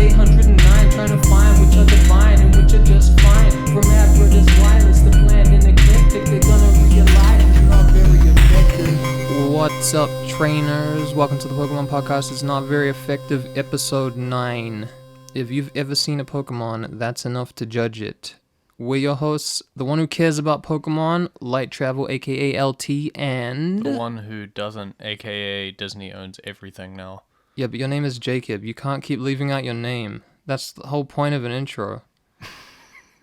809, trying to find which are divine and which are just fine. From Aphrodite's wireless, the bland and eclectic, they're gonna realize it's not very effective. What's up, trainers? Welcome to the Pokemon Podcast. It's Not Very Effective, Episode 9. If you've ever seen a Pokemon, that's enough to judge it. We're your hosts, the one who cares about Pokemon, Light Travel, aka LT, and... the one who doesn't, aka Disney owns everything now. Yeah, but your name is Jacob. You can't keep leaving out your name. That's the whole point of an intro.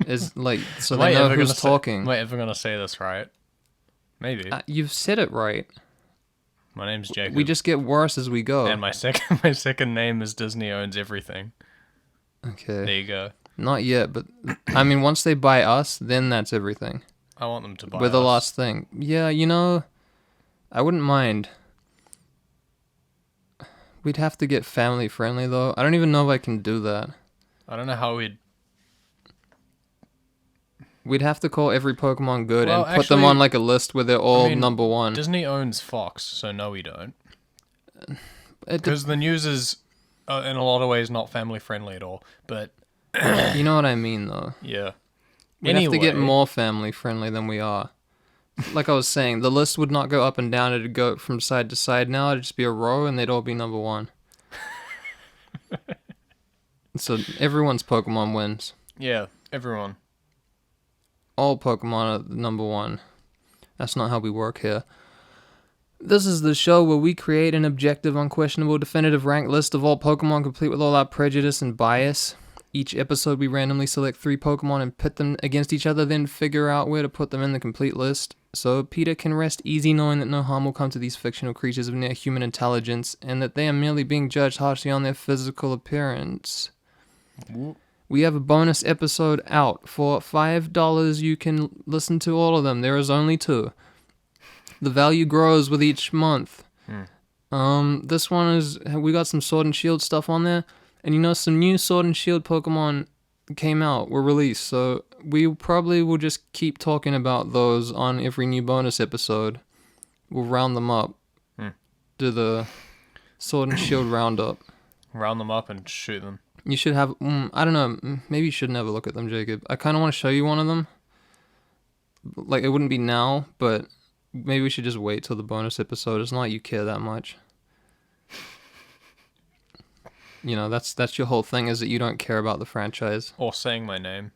Is like, so they know who's talking. Am I ever gonna say this right? Maybe. You've said it right. My name's Jacob. We just get worse as we go. And my second name is Disney owns everything. Okay. There you go. Not yet, but I mean, once they buy us, then that's everything. I want them to buy We're the us. last thing. Yeah, you know, I wouldn't mind. We'd have to get family friendly, though. I don't even know if I can do that. I don't know how We'd have to call every Pokemon good Well, and put them actually, on like a list where they're all number one. Disney owns Fox, so no, we don't. It Because the news is, in a lot of ways, not family friendly at all. But You know what I mean, though. yeah, We'd have to get more family friendly than we are. Like I was saying, the list would not go up and down. It'd go from side to side now. It'd just be a row, and they'd all be number one. So everyone's Pokemon wins. Yeah, everyone. All Pokemon are number one. That's not how we work here. This is the show where we create an objective, unquestionable, definitive rank list of all Pokemon, complete with all our prejudice and bias. Each episode, we randomly select 3 Pokemon and pit them against each other, then figure out where to put them in the complete list. So Peter can rest easy knowing that no harm will come to these fictional creatures of near human intelligence, and that they are merely being judged harshly on their physical appearance. We have a bonus episode out. For $5, you can listen to all of them. There is only 2. The value grows with each month. This one is, we got some Sword and Shield stuff on there. And you know, some new Sword and Shield Pokemon were released, so we probably will just keep talking about those on every new bonus episode. We'll round them up. Do the Sword and Shield roundup. Round them up and shoot them. You should have, I don't know, maybe you should never look at them, Jacob. I kind of want to show you one of them. Like, it wouldn't be now, but maybe we should just wait till the bonus episode. It's not like you care that much. You know, that's your whole thing, is that you don't care about the franchise. Or saying my name.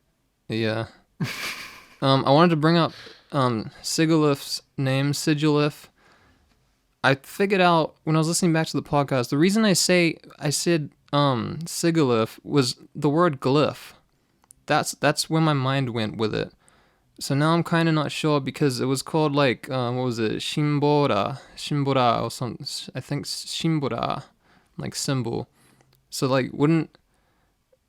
Yeah. I wanted to bring up Sigilyph's name, Sigilyph. I figured out when I was listening back to the podcast, the reason I said Sigilyph was the word glyph. That's where my mind went with it. So now I'm kind of not sure, because it was called like, what was it, Shimbora or something. I think Shimbora, like symbol. So, like,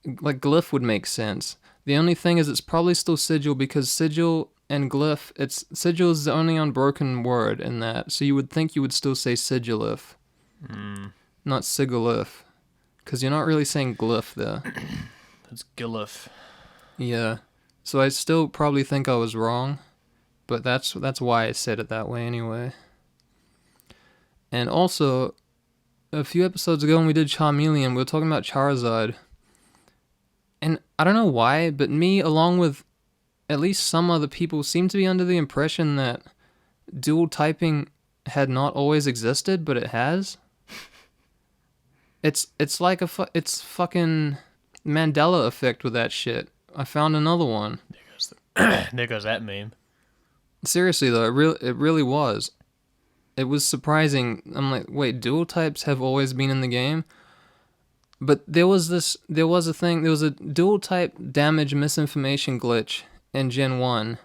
glyph would make sense. The only thing is it's probably still sigil, because sigil and glyph, sigil is the only unbroken word in that. So you would think you would still say Sigilyph, not Sigilyph, because you're not really saying glyph there. It's Gilif. Yeah. So I still probably think I was wrong, but that's why I said it that way anyway. And also, a few episodes ago when we did Charmeleon, we were talking about Charizard. And I don't know why, but me, along with at least some other people, seem to be under the impression that dual typing had not always existed, but it has. It's like it's fucking Mandela effect with that shit. I found another one. There goes that meme. Seriously though, it really was. It was surprising. I'm like, wait, dual types have always been in the game? But there was a dual type damage misinformation glitch in Gen 1.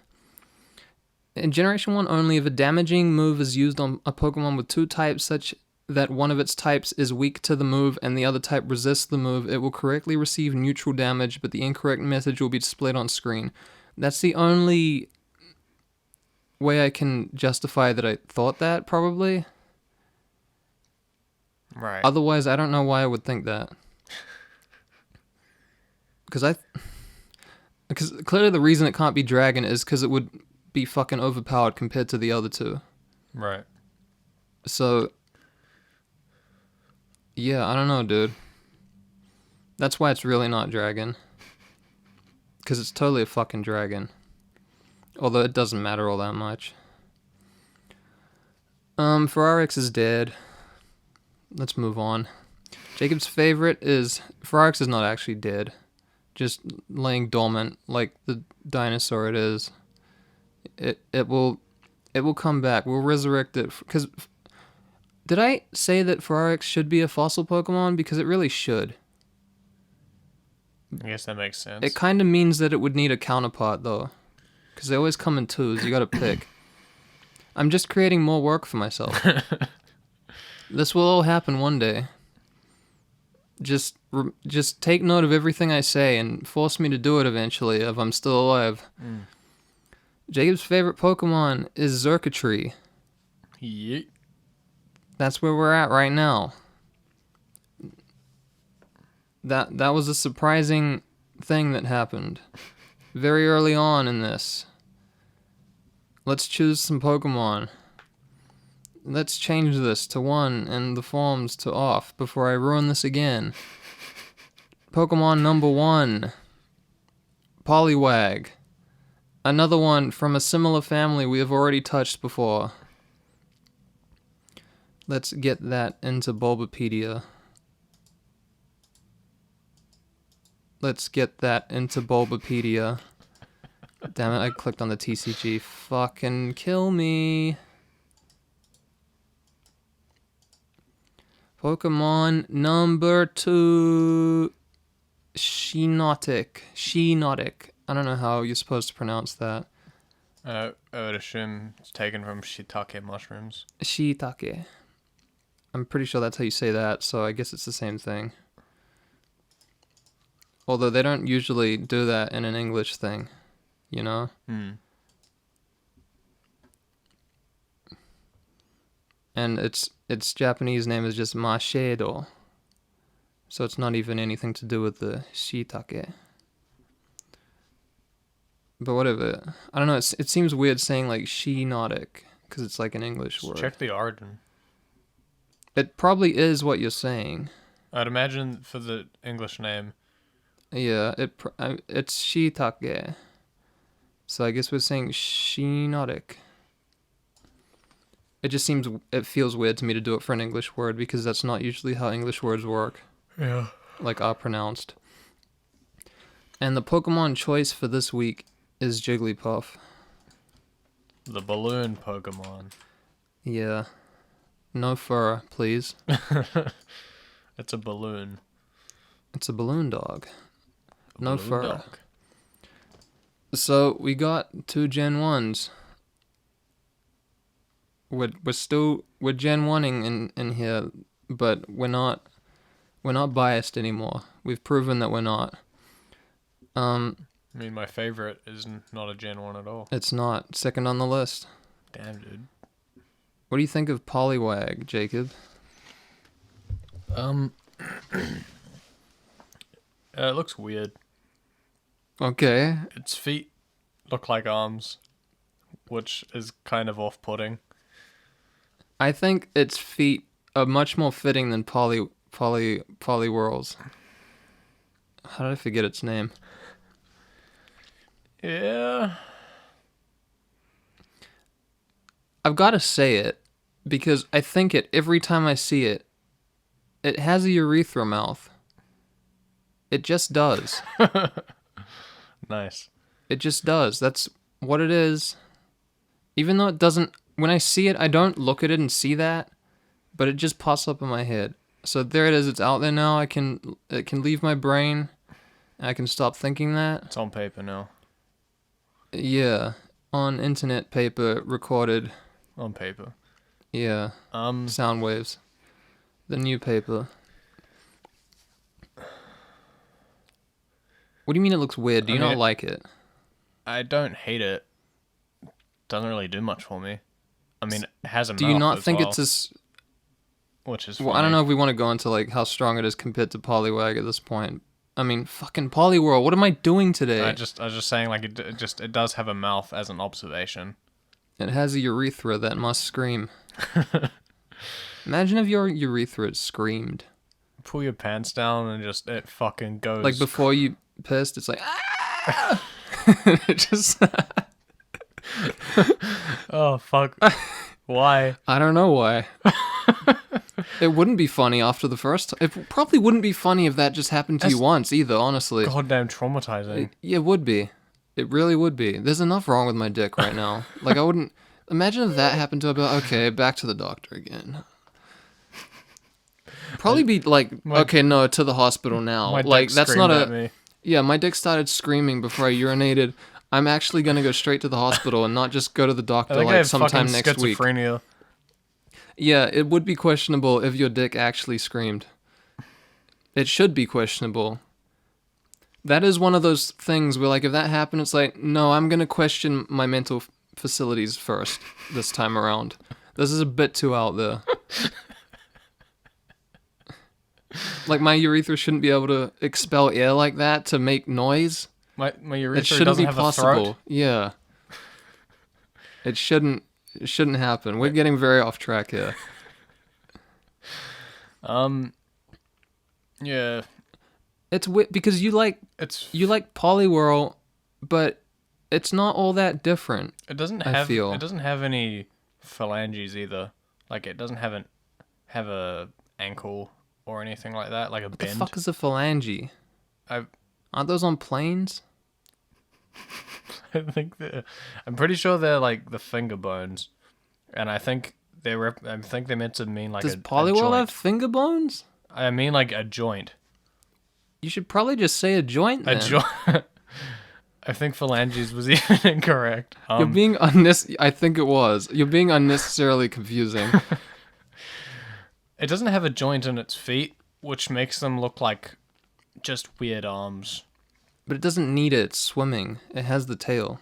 In Generation 1 only, if a damaging move is used on a Pokemon with 2 types such that one of its types is weak to the move and the other type resists the move, it will correctly receive neutral damage, but the incorrect message will be displayed on screen. That's the only way I can justify that I thought that, probably. Right. Otherwise, I don't know why I would think that. Because clearly the reason it can't be Dragon is because it would be fucking overpowered compared to the other 2. Right. So, yeah, I don't know, dude. That's why it's really not dragon. Because it's totally a fucking dragon. Although it doesn't matter all that much. Ferrarix is dead. Let's move on. Jacob's favorite is... Ferrarix is not actually dead. Just laying dormant like the dinosaur it is. It will come back. We'll resurrect it. Because... Did I say that Ferrarix should be a fossil Pokemon? Because it really should. I guess that makes sense. It kind of means that it would need a counterpart, though. Because they always come in twos. You gotta pick. I'm just creating more work for myself. This will all happen one day. Just take note of everything I say and force me to do it eventually if I'm still alive. Jacob's favorite Pokemon is Xurkitree. Yeet. That's where we're at right now. That was a surprising thing that happened very early on in this. Let's choose some Pokemon. Let's change this to 1 and the forms to off before I ruin this again. Pokemon number 1. Poliwag. Another one from a similar family we have already touched before. Let's get that into Bulbapedia. Let's get that into Bulbapedia. Damn it, I clicked on the TCG. Fucking kill me. Pokemon number 2. Shiinotic. I don't know how you're supposed to pronounce that. I would assume it's taken from shiitake mushrooms. Shiitake. I'm pretty sure that's how you say that, so I guess it's the same thing. Although they don't usually do that in an English thing, you know? And its Japanese name is just Mashedo. So it's not even anything to do with the shiitake. But whatever. I don't know, it seems weird saying like Shiinotic, because it's like an English word. Check the origin. It probably is what you're saying. I'd imagine for the English name. Yeah, it's shiitake. So I guess we're saying Shiinotic. It feels weird to me to do it for an English word because that's not usually how English words work. Yeah. Like are pronounced. And the Pokemon choice for this week is Jigglypuff. The balloon Pokemon. Yeah. No fur, please. It's a balloon. It's a balloon dog. No Balloon fur. dog. So we got 2 Gen 1s. We're Gen 1ing in here, but we're not biased anymore. We've proven that we're not. I mean, my favorite is not a Gen 1 at all. It's not. Second on the list. Damn, dude. What do you think of Poliwag, Jacob? It looks weird. Okay. Its feet look like arms, which is kind of off-putting. I think its feet are much more fitting than Poliwhirl's. How did I forget its name? Yeah. I've got to say it, because I think it every time I see it. It has a urethra mouth. It just does. Nice. It just does. That's what it is. Even though it doesn't... When I see it, I don't look at it and see that, but it just pops up in my head. So there it is. It's out there now. It can leave my brain. I can stop thinking that. It's on paper now. Yeah. On internet paper, recorded. On paper. Yeah. Sound waves. The new paper. What do you mean it looks weird? Do you not like it? I don't hate it. Doesn't really do much for me. I mean, it has a Do mouth you not as think well, it's as... which is Well, I funny. don't know if we want to go into like how strong it is compared to Poliwag at this point. I mean, fucking Poliwhirl. What am I doing today? I was just saying, like, it does have a mouth as an observation. It has a urethra that must scream. Imagine if your urethra screamed. pull your pants down and just it fucking goes. Like before you pissed, it's like ah! It just Oh fuck! Why? I don't know why. It wouldn't be funny after the first. It probably wouldn't be funny if that just happened to you That's once either. Honestly, Goddamn traumatizing. it would be. It really would be. There's enough wrong with my dick right now. Like I wouldn't imagine if that happened to a bit. Okay, back to the doctor again. Probably be like, okay, no, to the hospital now. My Like dick that's screamed not at a. me. Yeah, my dick started screaming before I urinated. I'm actually gonna go straight to the hospital and not just go to the I doctor think I like have sometime fucking next week. schizophrenia. Yeah, it would be questionable if your dick actually screamed. It should be questionable. That is one of those things where, like, if that happened, it's like, no, I'm gonna question my mental facilities first this time around. This is a bit too out there. Like, my urethra shouldn't be able to expel air like that to make noise. My It urethra shouldn't doesn't be have a possible. throat. Yeah. It shouldn't happen. We're getting very off track here. Yeah, It's because you like it's Poliwhirl, but it's not all that different. it doesn't I have feel. it doesn't have any phalanges either. Like it doesn't have a ankle or anything like that. Like a What the bend. fuck is a phalange? I Aren't those on planes? I think I'm pretty sure they're like the finger bones, and I think they're meant to mean like Does a Poliwhirl joint. have finger bones? I mean like a joint. You should probably just say a joint A then. joint. I think phalanges was even incorrect. You're being I think it was. You're being unnecessarily confusing. It doesn't have a joint in its feet, which makes them look like just weird arms. But it doesn't need it. It's swimming. It has the tail.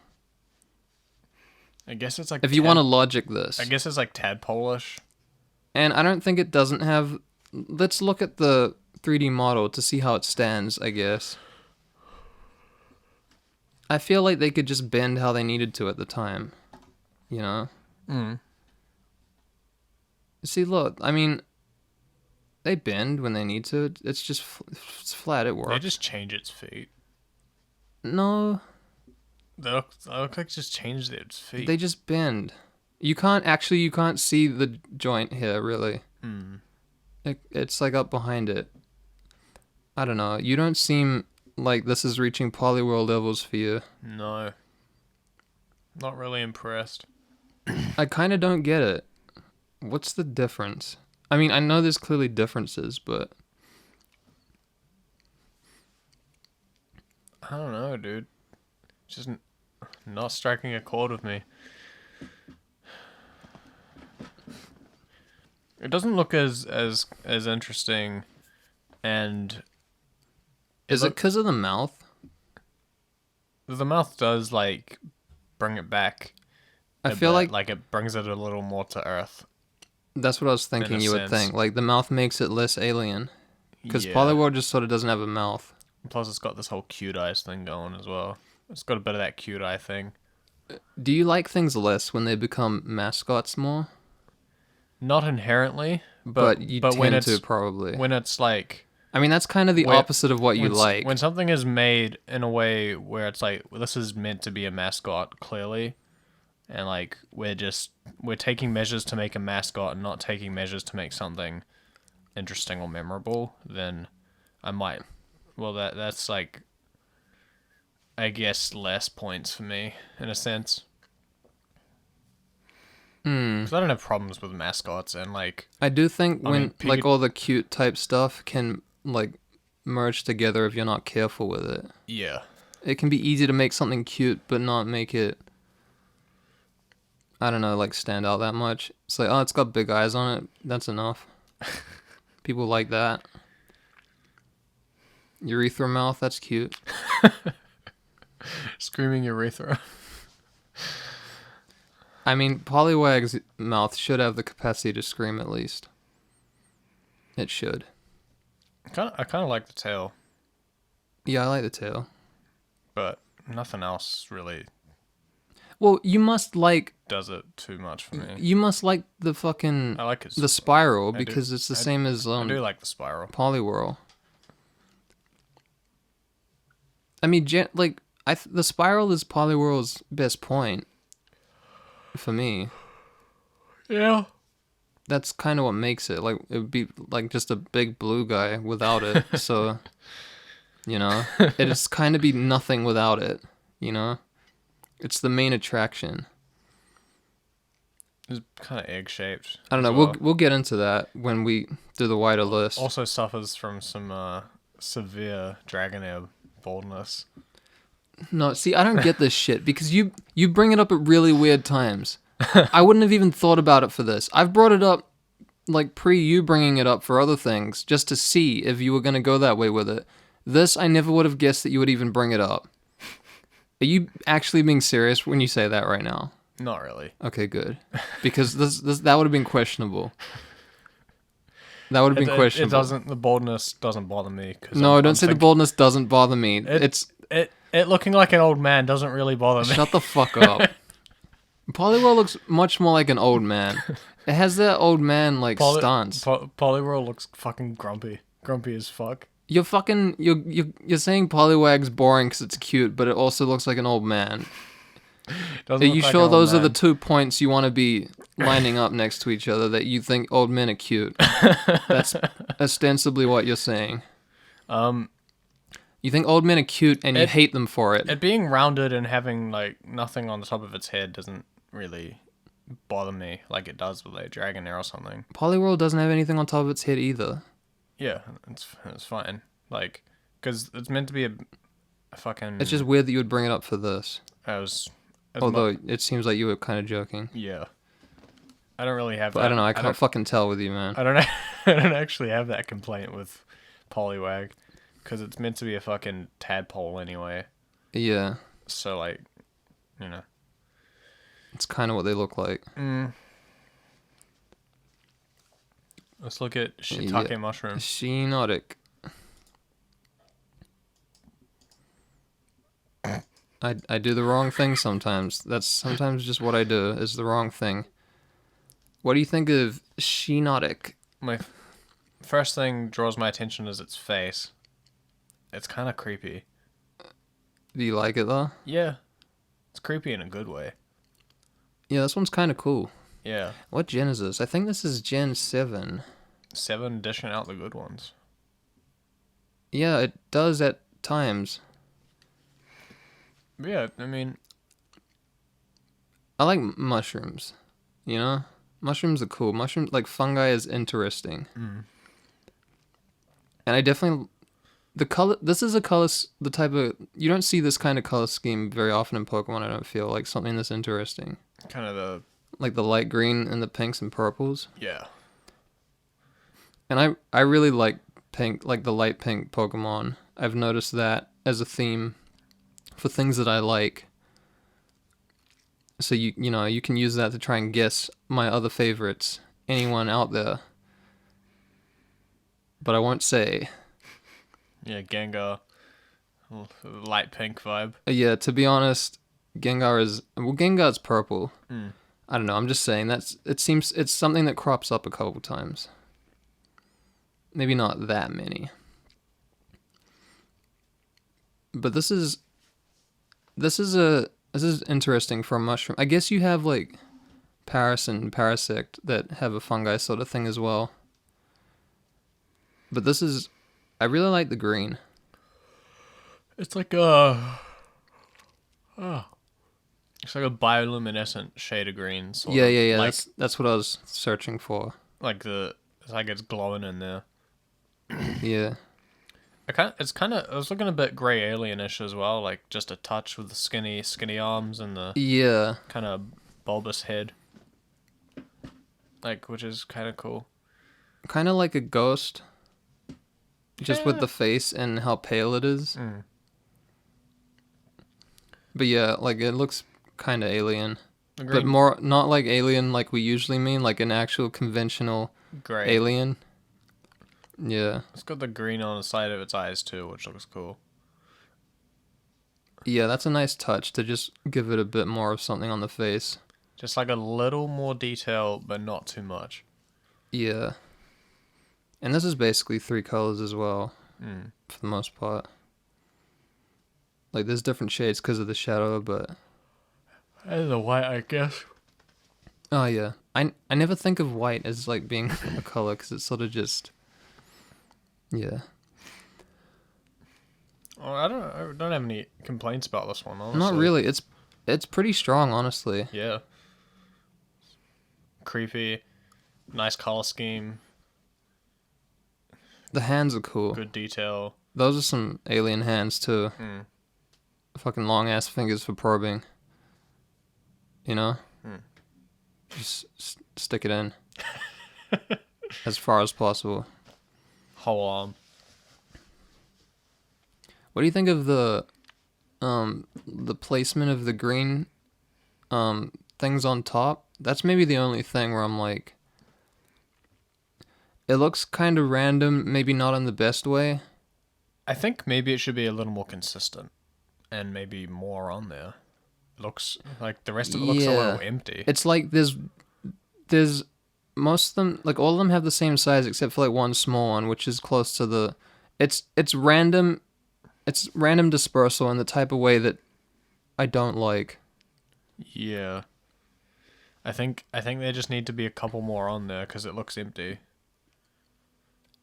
I guess it's like If you want to logic this. I guess it's like tadpole-ish. And I don't think it doesn't have... Let's look at the 3D model to see how it stands, I guess. I feel like they could just bend how they needed to at the time. You know? See, look, I mean... They bend when they need to. It's just it's flat. It works. They just change its feet. No, They look like just changed its feet. they just bend. You can't see the joint here, really. It's like up behind it. I don't know. You don't seem like this is reaching Poliwhirl levels for you. No. Not really impressed. I kind of don't get it. What's the difference? I mean, I know there's clearly differences, but... I don't know, dude. Just not striking a chord with me. It doesn't look as interesting, and Is it because of the mouth? the mouth does like bring it back. I a feel bit, like it brings it a little more to earth. that's what I was thinking in a you would sense. think. Like, the mouth makes it less alien. Because Yeah. Poliwhirl just sort of doesn't have a mouth. Plus, it's got this whole cute eyes thing going as well. It's got a bit of that cute eye thing. Do you like things less when they become mascots more? Not inherently, But you when tend it's to, probably. when it's like I mean, that's kind of the when- opposite of what you like. when something is made in a way where it's like, well, this is meant to be a mascot clearly, and like we're taking measures to make a mascot and not taking measures to make something interesting or memorable, then I might, well, that's like, I guess, less points for me in a sense. Because I don't have problems with mascots, and like I do think I when mean, like all the cute type stuff can like merge together if you're not careful with it. yeah, It can be easy to make something cute but not make it, I don't know, like stand out that much. It's like, oh, it's got big eyes on it. That's enough. People like that. Urethra mouth, that's cute. screaming urethra. I mean, Poliwag's mouth should have the capacity to scream at least. It should. I kind of like the tail, Yeah, I like the tail. but nothing else really. Well, you must like does it too much for me. you must like the fucking I like it. the spiral I do- because it's the I- same as I do like the spiral. Poliwhirl. I mean, the spiral is Poliwhirl's best point for me. Yeah. That's kind of what makes it. Like, it would be like just a big blue guy without it. So, it'd kind of be nothing without it. It's the main attraction. It's kind of egg shaped. I don't know. We'll get into that when we do the wider list. Also suffers from some severe Dragonair baldness. No, see, I don't get this shit because you bring it up at really weird times. I wouldn't have even thought about it for this. I've brought it up like pre you bringing it up for other things just to see if you were going to go that way with it. This, I never would have guessed that you would even bring it up. Are you actually being serious when you say that right now? Not really. Okay, good. Because that would have been questionable. That would have been questionable. The baldness doesn't bother me. No, don't say the baldness doesn't bother me. It looking like an old man doesn't really bother me. Shut the fuck up. Poliwhirl looks much more like an old man. It has that old man stance. Poliwhirl looks fucking grumpy. Grumpy as fuck. You're saying Poliwag's boring because it's cute, but it also looks like an old man. Are you sure those are the 2 points you want to be lining up next to each other, that you think old men are cute? That's ostensibly what you're saying. You think old men are cute and you hate them for it. It being rounded and having nothing on the top of its head doesn't really bother me like it does with a Dragonair or something. Poliwhirl doesn't have anything on top of its head either. Yeah, it's fine. Because it's meant to be a fucking... It's just weird that you would bring it up for this. Although it seems like you were kind of joking. Yeah. I don't really have but that. I don't know, I can't fucking tell with you, man. I don't actually have that complaint with Poliwag. Because it's meant to be a fucking tadpole anyway. Yeah. So, It's kind of what they look like. Let's look at shiitake mushroom. Shiinotic. I do the wrong thing sometimes. That's sometimes just what I do, is the wrong thing. What do you think of Shiinotic? My first thing draws my attention is its face. It's kind of creepy. Do you like it, though? Yeah. It's creepy in a good way. Yeah, this one's kind of cool. Yeah. What gen is this? I think this is Gen 7. 7 dishing out the good ones. Yeah, it does at times. Yeah, I mean... I like mushrooms, Mushrooms are cool. Fungi is interesting. Mm. And I definitely... This is the type of... You don't see this kind of color scheme very often in Pokemon, I don't feel. Like something that's interesting. Kind of the... Like the light green and the pinks and purples. Yeah. And I really like pink, like the light pink Pokemon. I've noticed that as a theme for things that I like. So you can use that to try and guess my other favorites. Anyone out there. But I won't say. Yeah, Gengar. Light pink vibe. Yeah, to be honest, Gengar's purple. Mm. I don't know, I'm just saying it's something that crops up a couple times. Maybe not that many. But this is interesting for a mushroom. I guess you have Paras and Parasect that have a fungi sort of thing as well. But I really like the green. It's like it's like a bioluminescent shade of green. Yeah. That's what I was searching for. It's like it's glowing in there. Yeah. I was looking a bit grey alienish as well, like just a touch with the skinny arms and the kind of bulbous head, which is kind of cool. Kind of like a ghost, just with the face and how pale it is. Mm. But yeah, it looks kind of alien, but more not like alien like we usually mean, like an actual conventional gray alien. Yeah. It's got the green on the side of its eyes too, which looks cool. Yeah, that's a nice touch to just give it a bit more of something on the face. Just like a little more detail, but not too much. Yeah. And this is basically 3 colors as well, Mm. for the most part. Like, there's different shades because of the shadow, but... And the white, I guess. Oh, yeah. I never think of white as, like, being a color, because it's sort of just... Yeah. Oh, I don't have any complaints about this one, honestly. Not really. It's pretty strong, honestly. Yeah. Creepy. Nice color scheme. The hands are cool. Good detail. Those are some alien hands, too. Mm. Fucking long-ass fingers for probing. You know? Just stick it in. As far as possible. Whole arm. What do you think of the placement of the green things on top? That's maybe the only thing where I'm like, it looks kind of random, maybe not in the best way. I think maybe it should be a little more consistent. And maybe more on there. Looks like the rest of it looks a little empty. It's like there's most of them, like all of them have the same size except for like one small one, which is close to the. It's random. It's random dispersal in the type of way that I don't like. Yeah. I think there just need to be a couple more on there because it looks empty.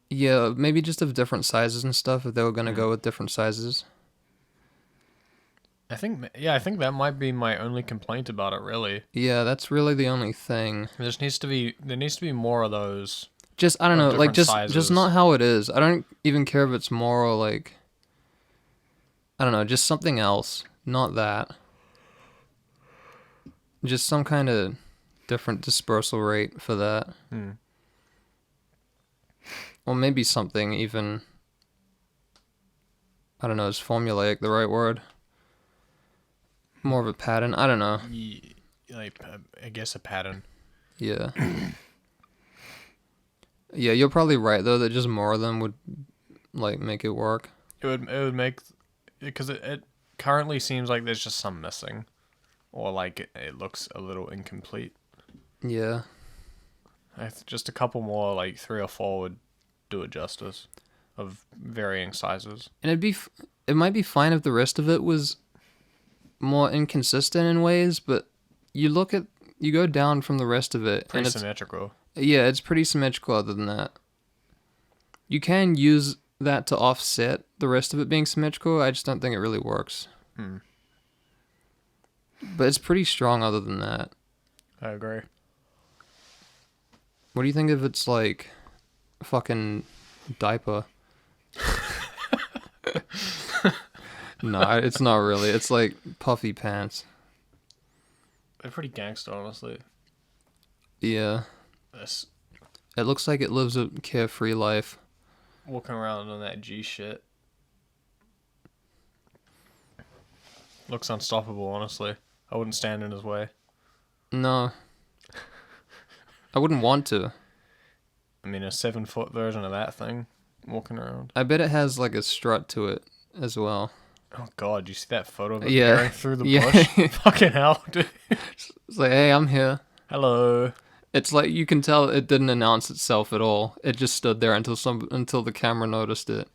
Yeah, maybe just of different sizes and stuff if they were gonna go with different sizes. I think that might be my only complaint about it, really. Yeah, that's really the only thing. There needs to be more of those. Just I don't know, like different just sizes. not how it is. I don't even care if it's more or like I don't know, just something else, not that. Just some kind of different dispersal rate for that. Or maybe something even I don't know, is formulaic the right word? More of a pattern. I don't know. Like I guess a pattern. Yeah. Yeah, you're probably right though that just more of them would like make it work. It would make because it currently seems like there's just some missing, or like it looks a little incomplete. Yeah. Just a couple more, like 3 or 4, would do it justice, of varying sizes. And it might be fine if the rest of it was more inconsistent in ways, but you go down from the rest of it Pretty and symmetrical. Yeah, it's pretty symmetrical other than that. You can use that to offset the rest of it being symmetrical. I just don't think it really works. But it's pretty strong other than that. I agree. What do you think if it's like a fucking diaper? No, it's not really. It's like puffy pants. They're pretty gangster, honestly. Yeah. This It looks like it lives a carefree life. walking around on that G shit looks unstoppable, honestly. I wouldn't stand in his way. No. I wouldn't want to. I mean, a 7-foot version of that thing walking around. I bet it has like a strut to it as well. Oh god, you see that photo of it Yeah. peering through the Yeah. bush? Fucking hell, dude. It's like, hey, I'm here. Hello. It's like you can tell it didn't announce itself at all. It just stood there until the camera noticed it.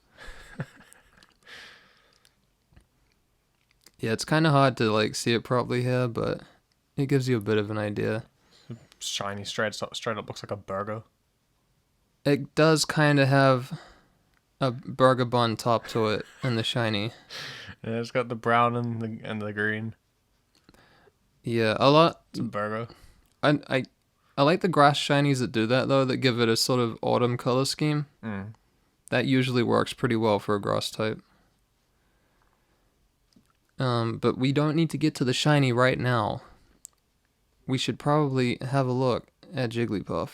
Yeah, it's kind of hard to like see it properly here, but it gives you a bit of an idea. Shiny, straight up looks like a burger. It does kind of have a burger bun top to it and the shiny. Yeah, it's got the brown and the green. Yeah, a lot. It's a burger. I like the grass shinies that do that though, that give it a sort of autumn color scheme. That usually works pretty well for a grass type. But we don't need to get to the shiny right now. We should probably have a look at Jigglypuff.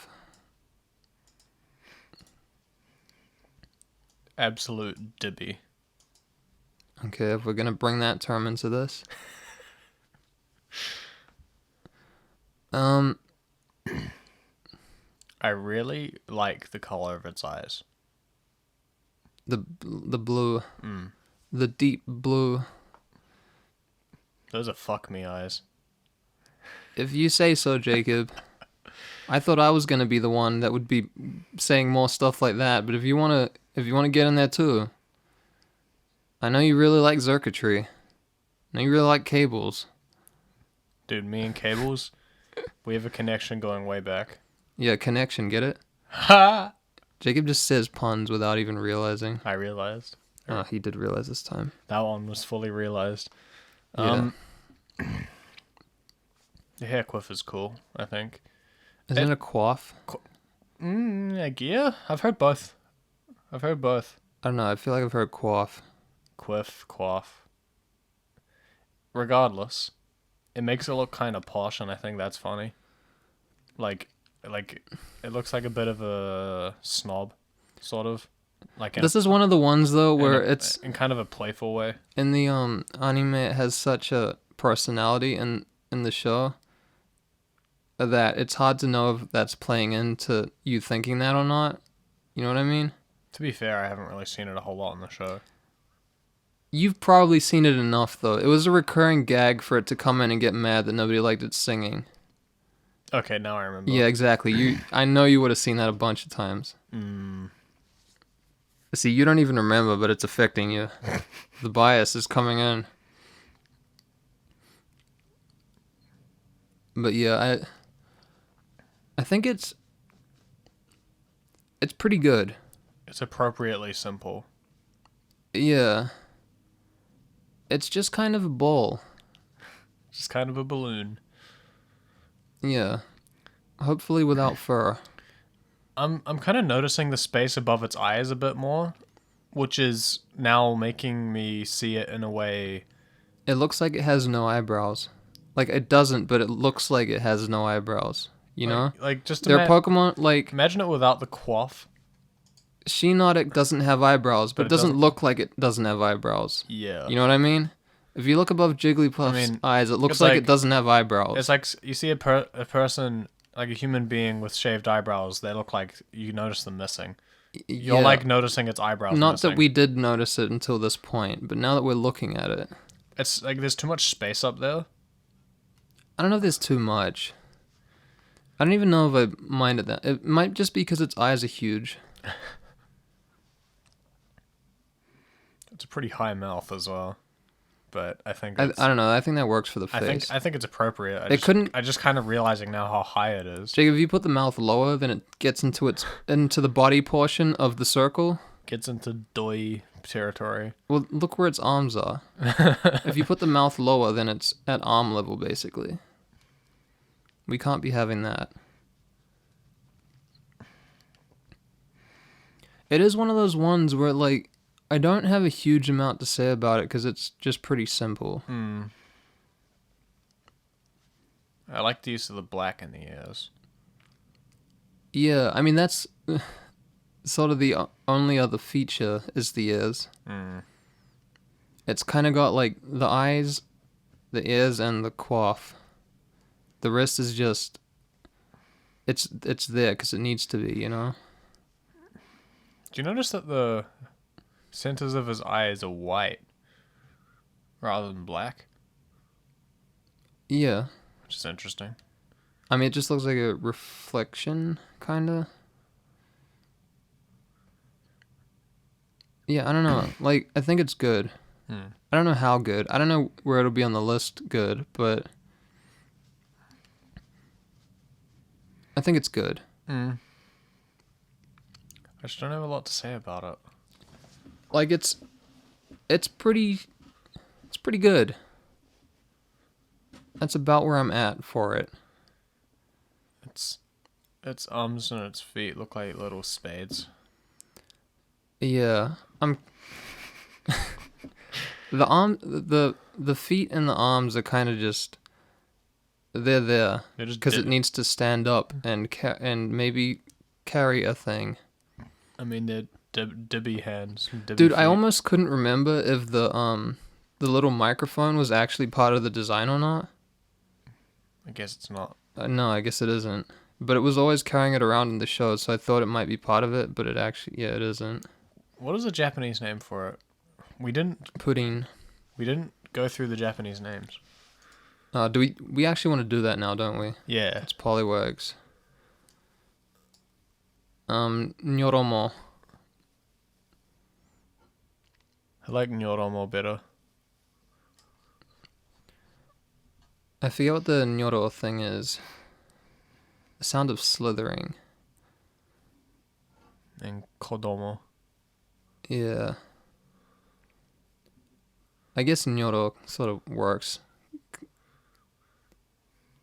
Absolute dibby. Okay, if we're gonna bring that term into this. I really like the color of its eyes. The blue. The deep blue. Those are fuck me eyes. If you say so, Jacob. I thought I was gonna be the one that would be saying more stuff like that, but if you wanna get in there too, I know you really like circuitry. I know you really like cables. Dude, me and cables, we have a connection going way back. Yeah, connection, get it? Ha! Jacob just says puns without even realizing. I realized. Oh, he did realize this time. That one was fully realized. Yeah. The hair quiff is cool, I think. Isn't it a quaff? Yeah, I've heard both. I don't know, I feel like I've heard quaff. Quiff, quaff. Regardless, it makes it look kind of posh, and I think that's funny. Like, it looks like a bit of a snob, sort of. This is one of the ones though where it's in kind of a playful way. in the anime. It has such a personality in the show that it's hard to know if that's playing into you thinking that or not. You know what I mean? To be fair, I haven't really seen it a whole lot in the show. You've probably seen it enough though. It was a recurring gag for it to come in and get mad that nobody liked it singing. Okay, now I remember. Yeah, exactly. I know you would have seen that a bunch of times. See, you don't even remember, but it's affecting you. The bias is coming in. But yeah, I think it's pretty good. It's appropriately simple. Yeah. It's just kind of a ball. Just kind of a balloon. Yeah. Hopefully without fur. I'm kind of noticing the space above its eyes a bit more, which is now making me see it in a way. It looks like it has no eyebrows. Like, it doesn't, but it looks like it has no eyebrows. You know? Like just there are Pokemon, like... Imagine it without the quaff. Shiinotic doesn't have eyebrows, but it doesn't look like it doesn't have eyebrows. Yeah. You know what I mean? If you look above Jigglypuff's eyes, it looks like it doesn't have eyebrows. It's like you see a person, like a human being with shaved eyebrows, they look like you notice them missing. You're like noticing its eyebrows Not missing. that we did notice it until this point, but now that we're looking at it... It's like there's too much space up there. I don't know if there's too much. I don't even know if I minded that. It might just be because its eyes are huge. It's a pretty high mouth as well. But I think I don't know. I think that works for the face. I think it's appropriate. I just kind of realizing now how high it is. Jacob, if you put the mouth lower, then it gets into the body portion of the circle. Gets into doi territory. Well, look where its arms are. If you put the mouth lower, then it's at arm level, basically. We can't be having that. It is one of those ones where, like, I don't have a huge amount to say about it because it's just pretty simple. I like the use of the black in the ears. Yeah, I mean, that's sort of the only other feature is the ears. It's kind of got, like, the eyes, the ears, and the quaff. The rest is just... It's there because it needs to be, you know? Do you notice that the centers of his eyes are white rather than black? Yeah. Which is interesting. I mean, it just looks like a reflection, kind of. Yeah, I don't know. Like, I think it's good. I don't know how good. I don't know where it'll be on the list good, but... I think it's good. I just don't have a lot to say about it. Like, it's pretty good. That's about where I'm at for it. Its arms and its feet look like little spades. Yeah, the feet and the arms are kind of just they're there because it needs to stand up and maybe carry a thing. I mean, they're dibby hands. Dude, I almost couldn't remember if the little microphone was actually part of the design or not. I guess it's not. No, I guess it isn't. But it was always carrying it around in the show, so I thought it might be part of it, but it actually, it isn't. What is the Japanese name for it? We didn't Pudding. We didn't go through the Japanese names. Do we actually want to do that now, don't we? Yeah. It's Poliwags. Nyoromo. I like Nyoromo better. I forget what the Nyoro thing is. The sound of slithering. And Kodomo. Yeah. I guess Nyoro sort of works.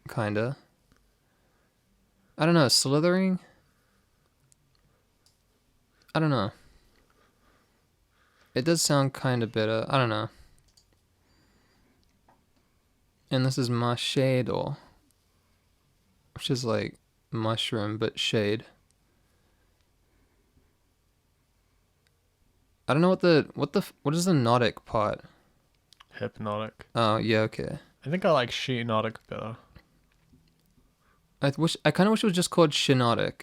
Kinda. I don't know, slithering? I don't know. It does sound kinda better. I don't know. And this is Mashado, which is like mushroom but shade. I don't know what is the Nautic part? Hypnotic. Oh yeah, okay. I think I like Shiinotic better. I kind of wish it was just called Shiinotic,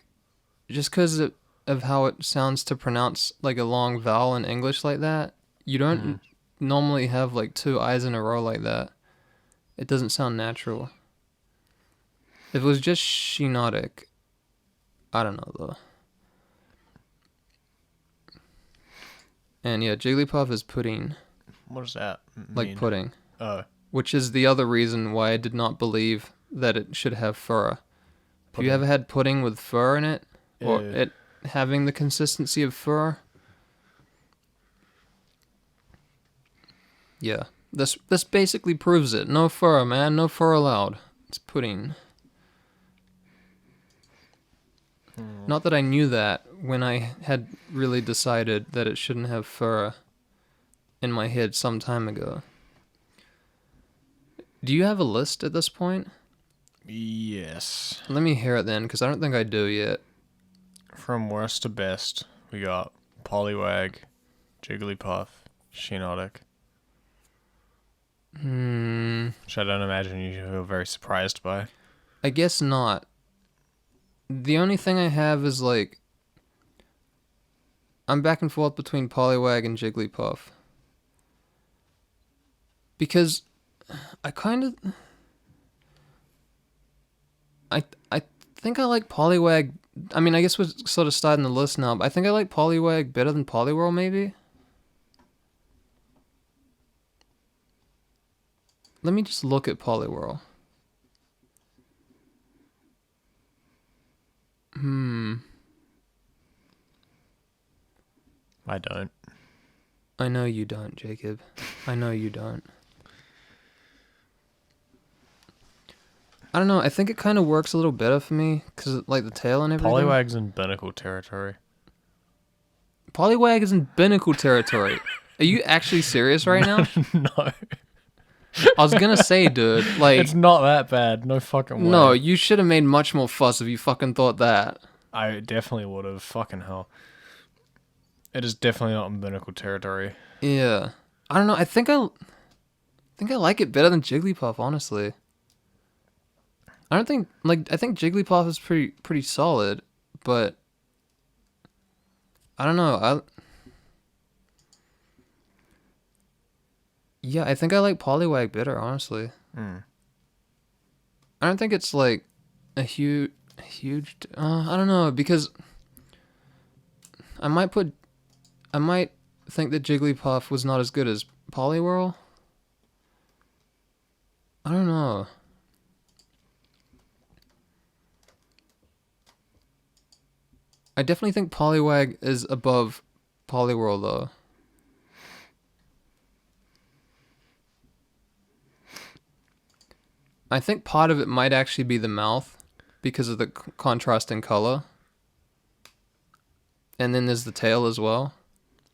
just because of how it sounds to pronounce like a long vowel in English like that. You don't normally have like two I's in a row like that. It doesn't sound natural. If it was just Shiinotic, I don't know though. And yeah, Jigglypuff is pudding, What does that like mean? pudding, Oh. which is the other reason why I did not believe that it should have fur. Have Pudding. you ever had pudding with fur in it? Or Yeah. it having the consistency of fur? Yeah. This basically proves it. No fur, man. No fur allowed. It's pudding. Not that I knew that when I had really decided that it shouldn't have fur in my head some time ago. Do you have a list at this point? Yes. Let me hear it then, because I don't think I do yet. From worst to best, we got Poliwag, Jigglypuff, Shiinotic. Which I don't imagine you feel very surprised by. I guess not. The only thing I have is like, I'm back and forth between Poliwag and Jigglypuff. Because I kind of, I think I like Poliwag. I mean, I guess we're sort of starting the list now, but I think I like Poliwag better than Poliwhirl, maybe? Let me just look at Poliwhirl. I don't. I know you don't, Jacob. I know you don't. I don't know, I think it kind of works a little better for me, because like the tail and everything. Poliwag's in binnacle territory. Poliwag is in binnacle territory. Are you actually serious right now? No. I was gonna say, dude, like... It's not that bad. No fucking way. No, you should have made much more fuss if you fucking thought that. I definitely would have. Fucking hell. It is definitely not in binnacle territory. Yeah. I don't know, I think I like it better than Jigglypuff, honestly. I think Jigglypuff is pretty solid, but I don't know. Yeah, I think I like Poliwag better, honestly. I don't think it's like a huge. I don't know, because I might think that Jigglypuff was not as good as Poliwhirl. I don't know. I definitely think Poliwag is above Poliwhirl, though. I think part of it might actually be the mouth because of the contrast in color. And then there's the tail as well.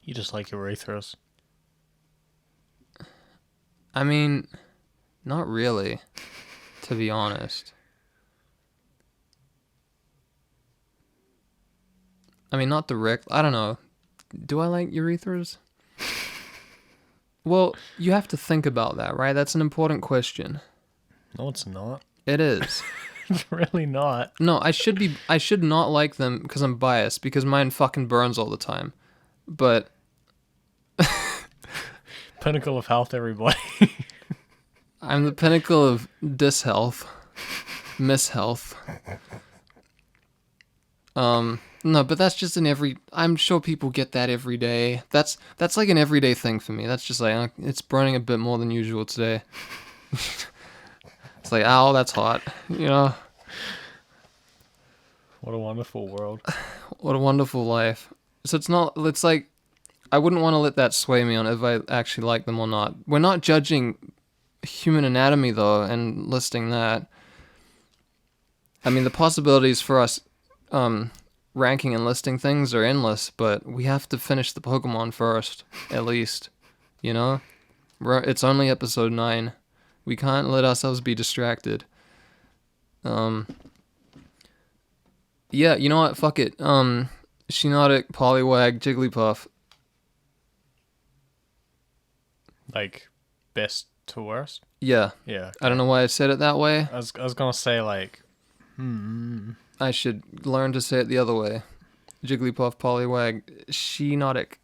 You just like urethras. I mean, not really, to be honest. I mean, not direct. I don't know. Do I like urethras? Well, you have to think about that, right? That's an important question. No, it's not. It is. It's really not. No, I should not like them because I'm biased, because mine fucking burns all the time. But Pinnacle of health, everybody. I'm the pinnacle of dishealth, mishealth. No, but that's just I'm sure people get that every day. That's like an everyday thing for me. That's just like, it's burning a bit more than usual today. It's like, ow, that's hot. You know, What a wonderful world. what a wonderful life. So it's like, I wouldn't want to let that sway me on if I actually like them or not. We're not judging human anatomy, though, and listing that. I mean, the possibilities for us ranking and listing things are endless, but we have to finish the Pokemon first, at least. You know? It's only episode 9. We can't let ourselves be distracted. Yeah, you know what? Fuck it. Shiinotic, Poliwag, Jigglypuff. Like, best to worst? Yeah. Yeah. I don't know why I said it that way. I was gonna say, like, I should learn to say it the other way. Jigglypuff, Poliwag, Shiinotic.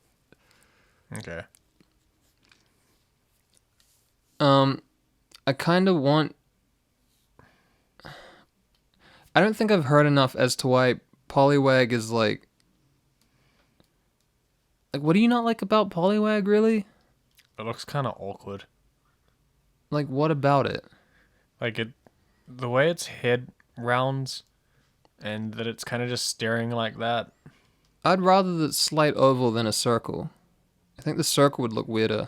Okay. I kind of want... I don't think I've heard enough as to why Poliwag is like... Like, what do you not like about Poliwag, really? It looks kind of awkward. Like, what about it? Like, the way its head rounds and that it's kind of just staring like that. I'd rather the slight oval than a circle. I think the circle would look weirder.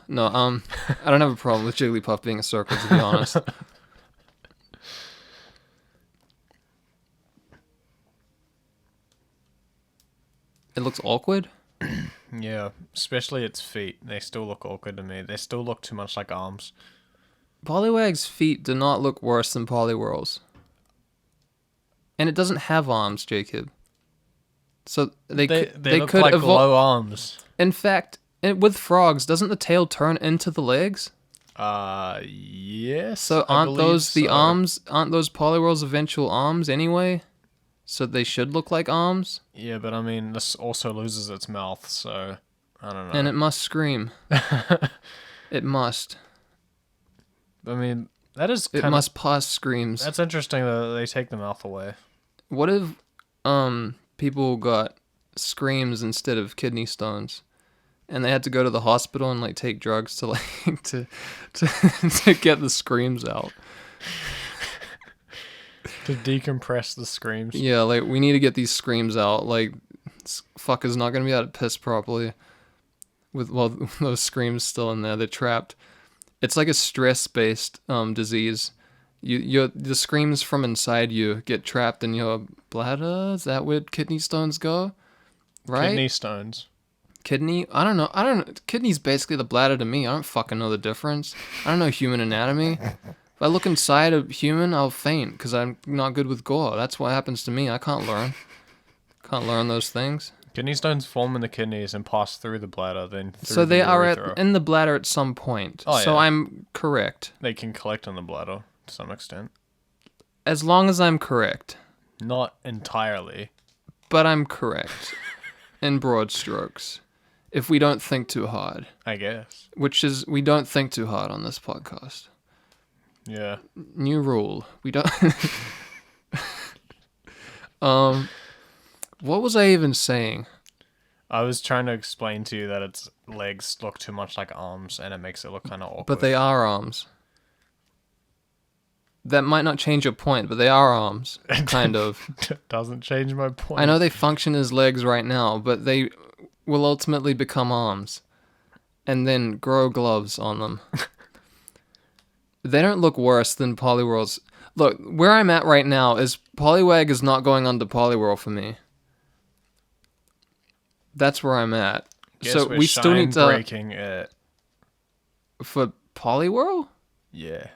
No, I don't have a problem with Jigglypuff being a circle, to be honest. It looks awkward? Yeah, especially its feet. They still look awkward to me. They still look too much like arms. Poliwag's feet do not look worse than Poliwhirl's. And it doesn't have arms, Jacob. So they look could like evolve. low arms. In fact, with frogs, doesn't the tail turn into the legs? Yes. So I aren't believe those the so. arms? Aren't those Poliwhirl's eventual arms anyway? So they should look like arms. Yeah, but I mean, this also loses its mouth, so I don't know. And it must scream. It must. I mean, that is It kind must pass screams. That's interesting that they take the mouth away. What if people got screams instead of kidney stones, and they had to go to the hospital and like take drugs to like to to get the screams out? To decompress the screams. Yeah, like we need to get these screams out. Like this fucker's not gonna be able to piss properly with those screams still in there. They're trapped. It's like a stress-based disease. The screams from inside you get trapped in your bladder. Is that where kidney stones go? Right? Kidney stones. Kidney? I don't know. Kidney's basically the bladder to me. I don't fucking know the difference. I don't know human anatomy. If I look inside a human, I'll faint because I'm not good with gore. That's what happens to me. I can't learn. Can't learn those things. Kidney stones form in the kidneys and pass through the bladder, then through So the they are urethra. in the bladder at some point. Oh, so yeah. I'm correct. They can collect in the bladder to some extent. As long as I'm correct. Not entirely. But I'm correct. In broad strokes. If we don't think too hard. I guess. Which is, we don't think too hard on this podcast. Yeah. New rule. We don't... What was I even saying? I was trying to explain to you that its legs look too much like arms and it makes it look kind of awkward. But they are arms. That might not change your point, but they are arms. Kind of. Doesn't change my point. I know they function as legs right now, but they will ultimately become arms. And then grow gloves on them. They don't look worse than Poliwhirl's. Look, where I'm at right now is Poliwag is not going onto Poliwhirl for me. That's where I'm at. Guess So we're we still need to... breaking it. For Poliwhirl? Yeah.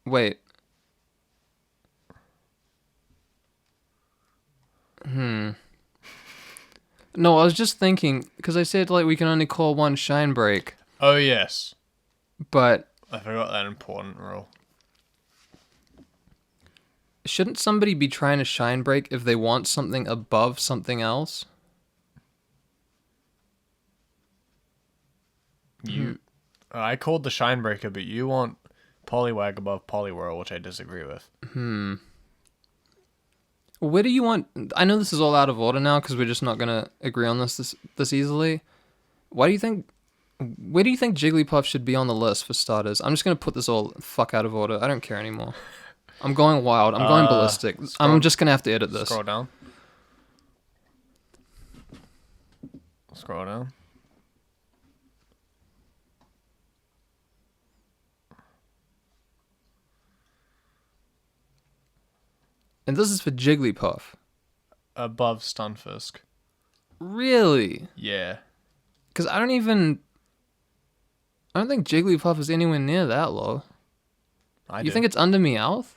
Wait. No, I was just thinking, because I said like we can only call one shine break, Oh, yes. but I forgot that important rule. shouldn't somebody be trying to shine break if they want something above something else? I called the Shinebreaker, but you want Poliwag above Poliwhirl, which I disagree with. Where do you want... I know this is all out of order now because we're just not going to agree on this easily. Where do you think Jigglypuff should be on the list for starters? I'm just going to put this all fuck out of order. I don't care anymore. I'm going wild. I'm going ballistic. I'm just going to have to edit this. Scroll down. Scroll down. And this is for Jigglypuff. Above Stunfisk. Really? Yeah. Because I don't think Jigglypuff is anywhere near that low. You think it's under Meowth?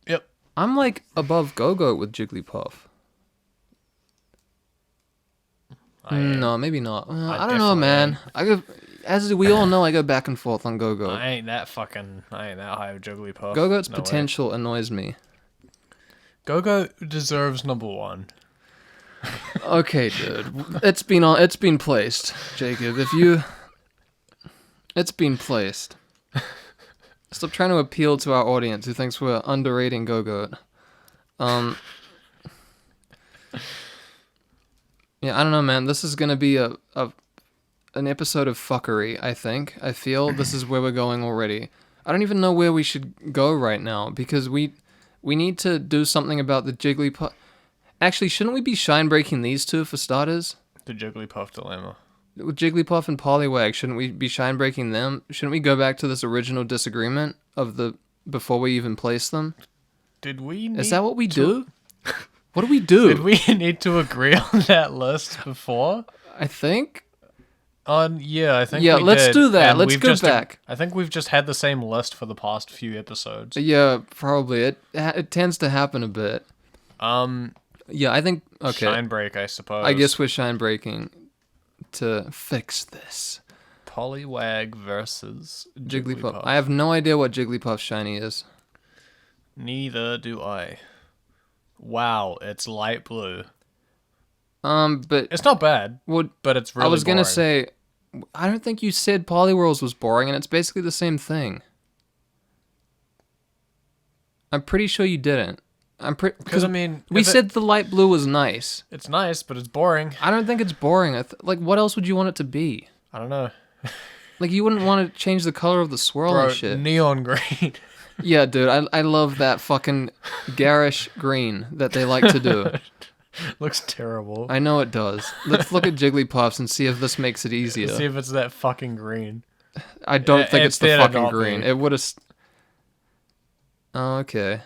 Yep. I'm like above Go-Go with Jigglypuff. No, maybe not. I don't know, man. As we all know, I go back and forth on Go-Go. I ain't that high with Jigglypuff. Go-Go's potential annoys me. Go-Go deserves number 1. Okay, dude. It's been placed, Jacob. It's been placed. Stop trying to appeal to our audience who thinks we're underrating Go-Go. Yeah, I don't know, man. This is gonna be an episode of fuckery, I think. I feel this is where we're going already. I don't even know where we should go right now, because we need to do something about the Jigglypuff. Actually, shouldn't we be shine-breaking these two for starters? The Jigglypuff dilemma. With Jigglypuff and Poliwag, shouldn't we be shine-breaking them? Shouldn't we go back to this original disagreement before we even place them? Is that what we do? What do we do? Did we need to agree on that list before? I think. I think yeah, we let's did. do that. And Let's go back. I think we've just had the same list for the past few episodes. Yeah, probably. It tends to happen a bit. Yeah, I think... Okay. Shine break, I suppose. I guess we're shine breaking to fix this. Poliwag versus Jigglypuff. I have no idea what Jigglypuff's shiny is. Neither do I. Wow, it's light blue. But... It's not bad, but it's really I was gonna boring. say... I don't think you said Poliwhirls was boring, and it's basically the same thing. I'm pretty sure you didn't. Because, I mean... We said the light blue was nice. It's nice, but it's boring. I don't think it's boring. Like, what else would you want it to be? I don't know. Like, you wouldn't want to change the color of the swirl and shit. Neon green. Yeah, dude, I love that fucking garish green that they like to do. Looks terrible. I know it does. Let's look at Jigglypuffs and see if this makes it easier. See if it's that fucking green. I don't think it's the fucking green. Be. It would have... Oh, okay.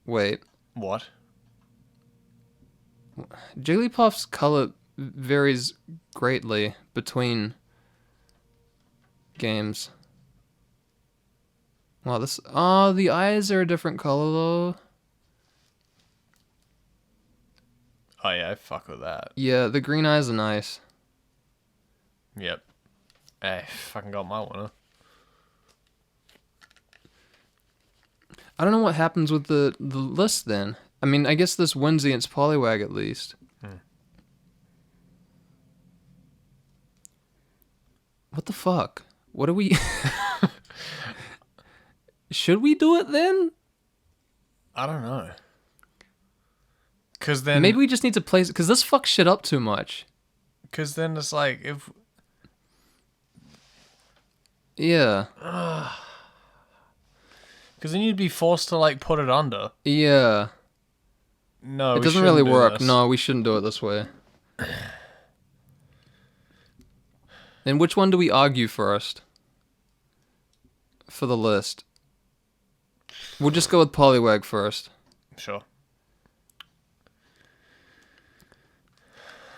Wait. What? Jigglypuff's color varies greatly between games. Wow, this... Oh, the eyes are a different color, though. Oh, yeah, I fuck with that. Yeah, the green eyes are nice. Yep. Hey, fucking got my winner. I don't know what happens with the list, then. I mean, I guess this wins against Poliwag, at least. What the fuck? What are we... Should we do it, then? I don't know. Because then... Maybe we just need to place it, because this fucks shit up too much. Because then it's like, if... Yeah. Because then you'd be forced to, like, put it under. Yeah. No, it doesn't really work. No, we shouldn't do it this way. Then which one do we argue first? For the list. We'll just go with Poliwag first. Sure.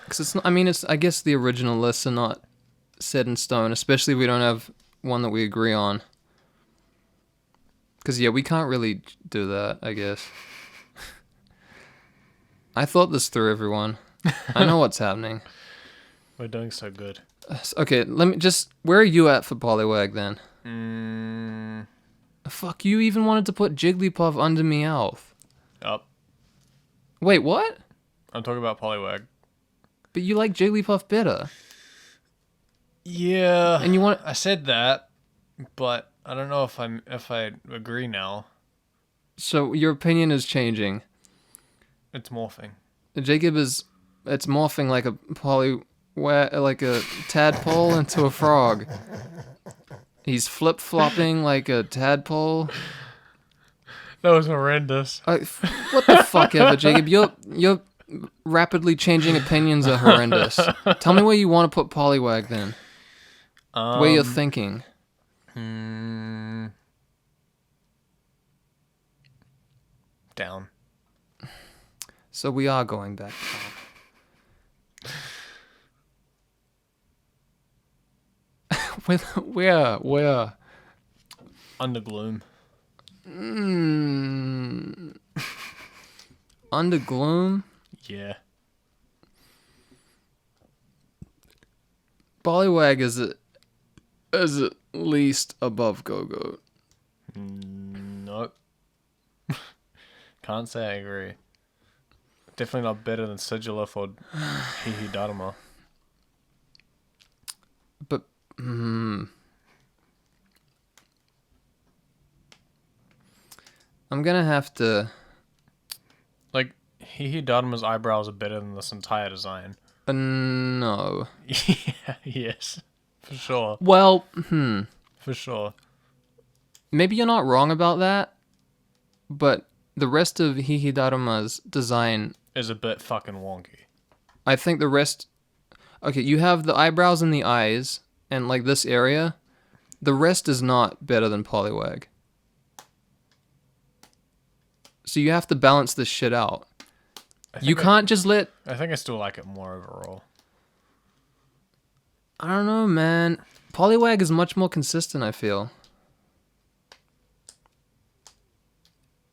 Because it's not, I mean, I guess the original lists are not set in stone, especially if we don't have one that we agree on. Because, yeah, we can't really do that, I guess. I thought this through, everyone. I know what's happening. We're doing so good. Okay, let me just... Where are you at for Poliwag, then? Fuck, you even wanted to put Jigglypuff under Meowth. Up. Wait, what? I'm talking about Poliwag. But you like Jigglypuff better. Yeah. And you want... I said that, but I don't know if I agree now. So your opinion is changing. It's morphing. Jacob is... It's morphing like like a tadpole into a frog. He's flip-flopping like a tadpole. That was horrendous. What the fuck ever, Jacob? Your rapidly changing opinions are horrendous. Tell me where you want to put Poliwag then. Where you're thinking. Down. So we are going back down. Where? Under gloom. Under gloom? Yeah. Poliwag is at least above Go-Goat. Nope. Can't say I agree. Definitely not better than Sigilif or Hihidaruma. But, I'm gonna have to... Like, Hihidaruma's eyebrows are better than this entire design. No. Yeah, yes. For sure. Well, For sure. maybe you're not wrong about that, but the rest of Hihidaruma's design... Is a bit fucking wonky. I think the rest... Okay, you have the eyebrows and the eyes, and like this area. The rest is not better than Poliwag. So you have to balance this shit out. You can't just let... I think I still like it more overall. I don't know, man. Poliwag is much more consistent, I feel.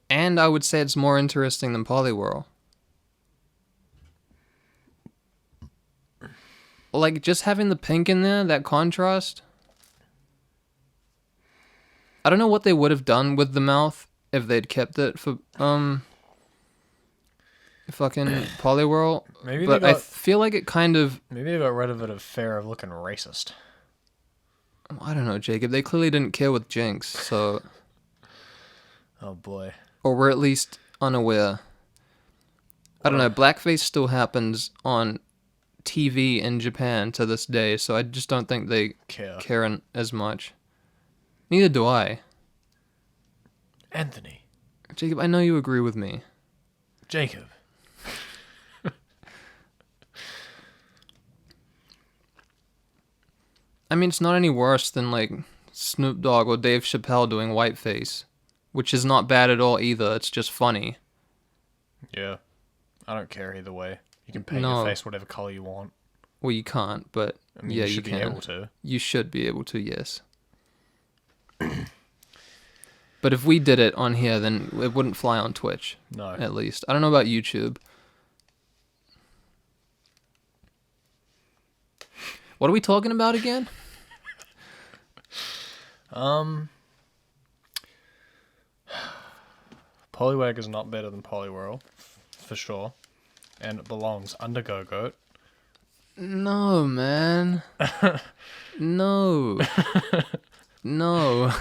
And I would say it's more interesting than Poliwhirl. Like, just having the pink in there, that contrast. I don't know what they would have done with the mouth if they'd kept it for, fucking Poliwhirl. Maybe but they got, I feel like it kind of... Maybe they got rid of it of fear of looking racist. I don't know, Jacob. They clearly didn't care with Jinx, so... Oh, boy. Or were at least unaware. I don't know, blackface still happens on TV in Japan to this day, so I just don't think they care as much. Neither do I. Anthony. Jacob, I know you agree with me. Jacob. I mean, it's not any worse than, like, Snoop Dogg or Dave Chappelle doing whiteface, which is not bad at all either, it's just funny. Yeah. I don't care either way. You can paint your face whatever color you want. Well, you can't, but I mean, yeah, you should can. be able to. You should be able to, yes. But if we did it on here, then it wouldn't fly on Twitch. No. At least. I don't know about YouTube. What are we talking about again? Poliwag is not better than Poliwhirl, for sure. And it belongs under Go-Goat. No, man. No. No.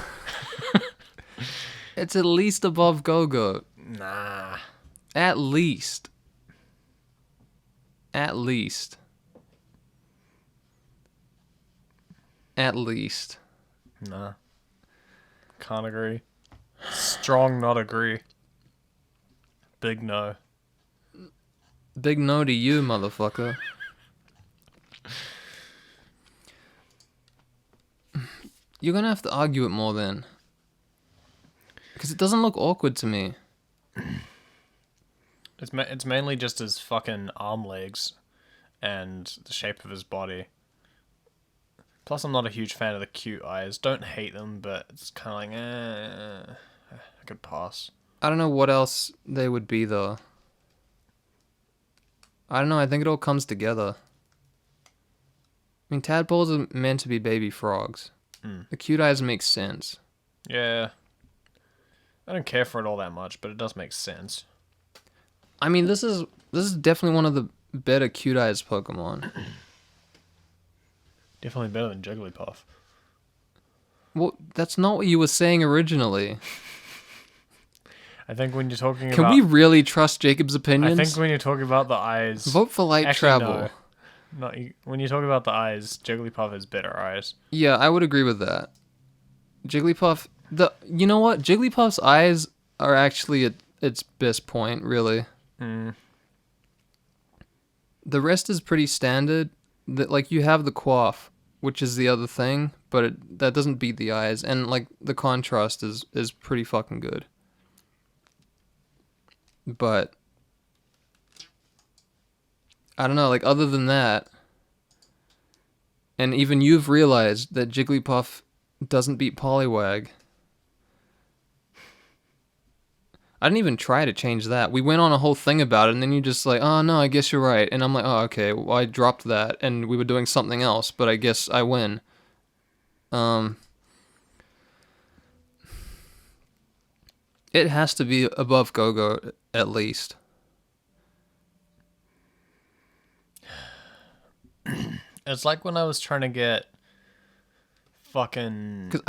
It's at least above Go-Goat. Nah. At least. At least. At least. Nah. Can't agree. Strong not agree. Big no. Big no to you, motherfucker. You're gonna have to argue it more then. Because it doesn't look awkward to me. It's mainly just his fucking arm legs and the shape of his body. Plus, I'm not a huge fan of the cute eyes. Don't hate them, but it's kind of like, I could pass. I don't know what else they would be, though. I don't know, I think it all comes together. I mean, tadpoles are meant to be baby frogs. The cute eyes make sense. Yeah. I don't care for it all that much, but it does make sense. I mean, this is This is definitely one of the better Cute Eyes Pokemon. Definitely better than Jigglypuff. Well, that's not what you were saying originally. I think when you're talking Can about... we really trust Jacob's opinions? I think when you're talking about the eyes... Vote for light travel. No. Not, when you talk about the eyes, Jigglypuff has better eyes. Yeah, I would agree with that. Jigglypuff... You know what? Jigglypuff's eyes are actually at its best point, really. Mm. The rest is pretty standard. Like, you have the quaff, which is the other thing, but that doesn't beat the eyes. And, like, the contrast is pretty fucking good. But... I don't know, like, other than that... And even you've realized that Jigglypuff doesn't beat Poliwag. I didn't even try to change that. We went on a whole thing about it, and then you're just like, oh, no, I guess you're right. And I'm like, oh, okay, well, I dropped that, and we were doing something else, but I guess I win. It has to be above Go-Go, at least. It's like when I was trying to get fucking... Because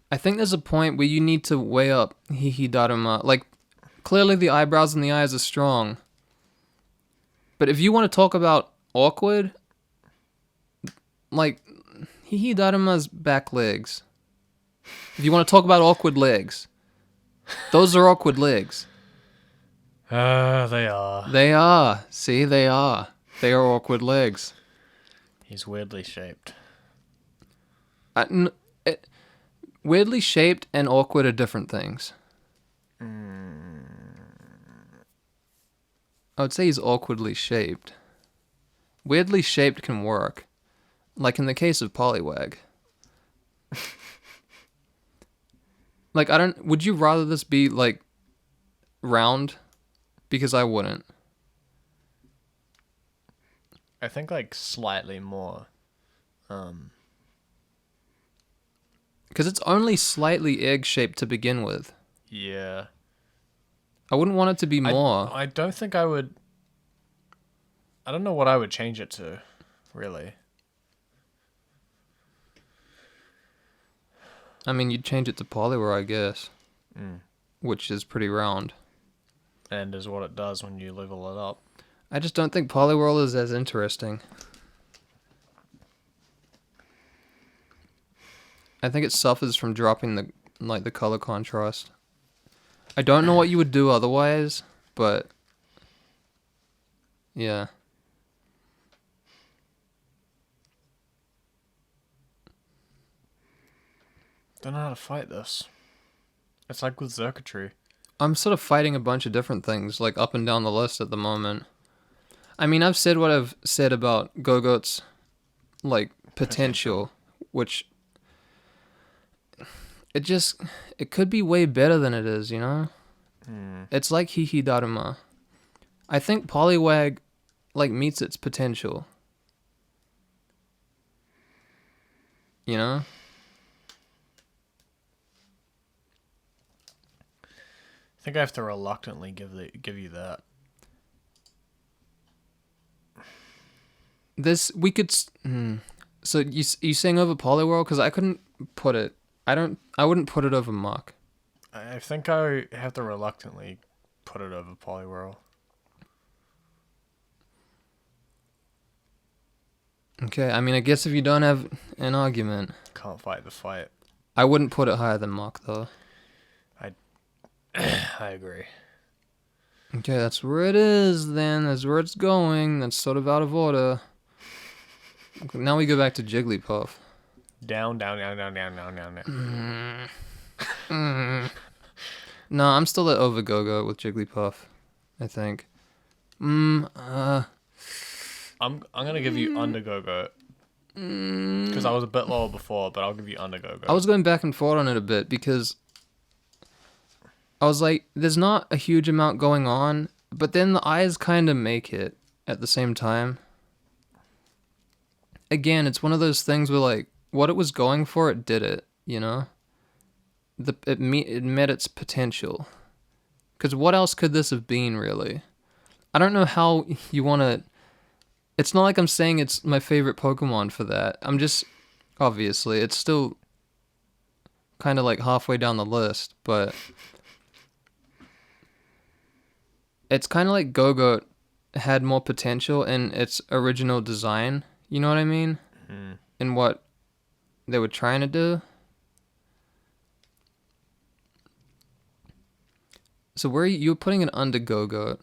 I think there's a point where you need to weigh up Hihidaruma. Like, clearly the eyebrows and the eyes are strong. But if you want to talk about awkward, like, Hihidaruma's back legs. If you want to talk about awkward legs, those are awkward legs. They are. They are. See, they are. They are awkward legs. He's weirdly shaped. Weirdly shaped and awkward are different things. I would say he's awkwardly shaped. Weirdly shaped can work. Like in the case of Poliwag. Like, would you rather this be, like, round? Because I wouldn't. I think, like, slightly more. Because it's only slightly egg-shaped to begin with. Yeah. I wouldn't want it to be more. I don't think I would... I don't know what I would change it to, really. I mean, you'd change it to Poliwag, I guess. Which is pretty round. And is what it does when you level it up. I just don't think Poliwhirl is as interesting. I think it suffers from dropping the color contrast. I don't know what you would do otherwise, but yeah. Don't know how to fight this. It's like with circuitry. I'm sort of fighting a bunch of different things, like up and down the list at the moment. I mean, I've said what I've said about Gogot's, like, potential, which it could be way better than it is, you know? It's like Hihidaruma. I think Poliwag, like, meets its potential. You know? I think I have to reluctantly give you that. We could... So you saying over Poliwhirl? Because I couldn't put it... I wouldn't put it over Muck. I think I have to reluctantly put it over Poliwhirl. Okay, I mean, I guess if you don't have an argument... Can't fight the fight. I wouldn't put it higher than Muck, though. I agree. Okay, that's where it is, then. That's where it's going. That's sort of out of order. Okay, now we go back to Jigglypuff. Down. No, I'm still at over Go-Go with Jigglypuff, I think. I'm gonna give you under Go-Go. Because I was a bit lower before, but I'll give you under Go-Go. I was going back and forth on it a bit because I was like, there's not a huge amount going on, but then the eyes kind of make it at the same time. Again, it's one of those things where, like, what it was going for, it did it, you know? It met its potential. Because what else could this have been, really? I don't know how you want to. It's not like I'm saying it's my favorite Pokemon for that. I'm just obviously it's still kind of like halfway down the list, but it's kind of like Go-Go had more potential in its original design. You know what I mean? Mm. In what they were trying to do. So where you were putting it under Go-Go?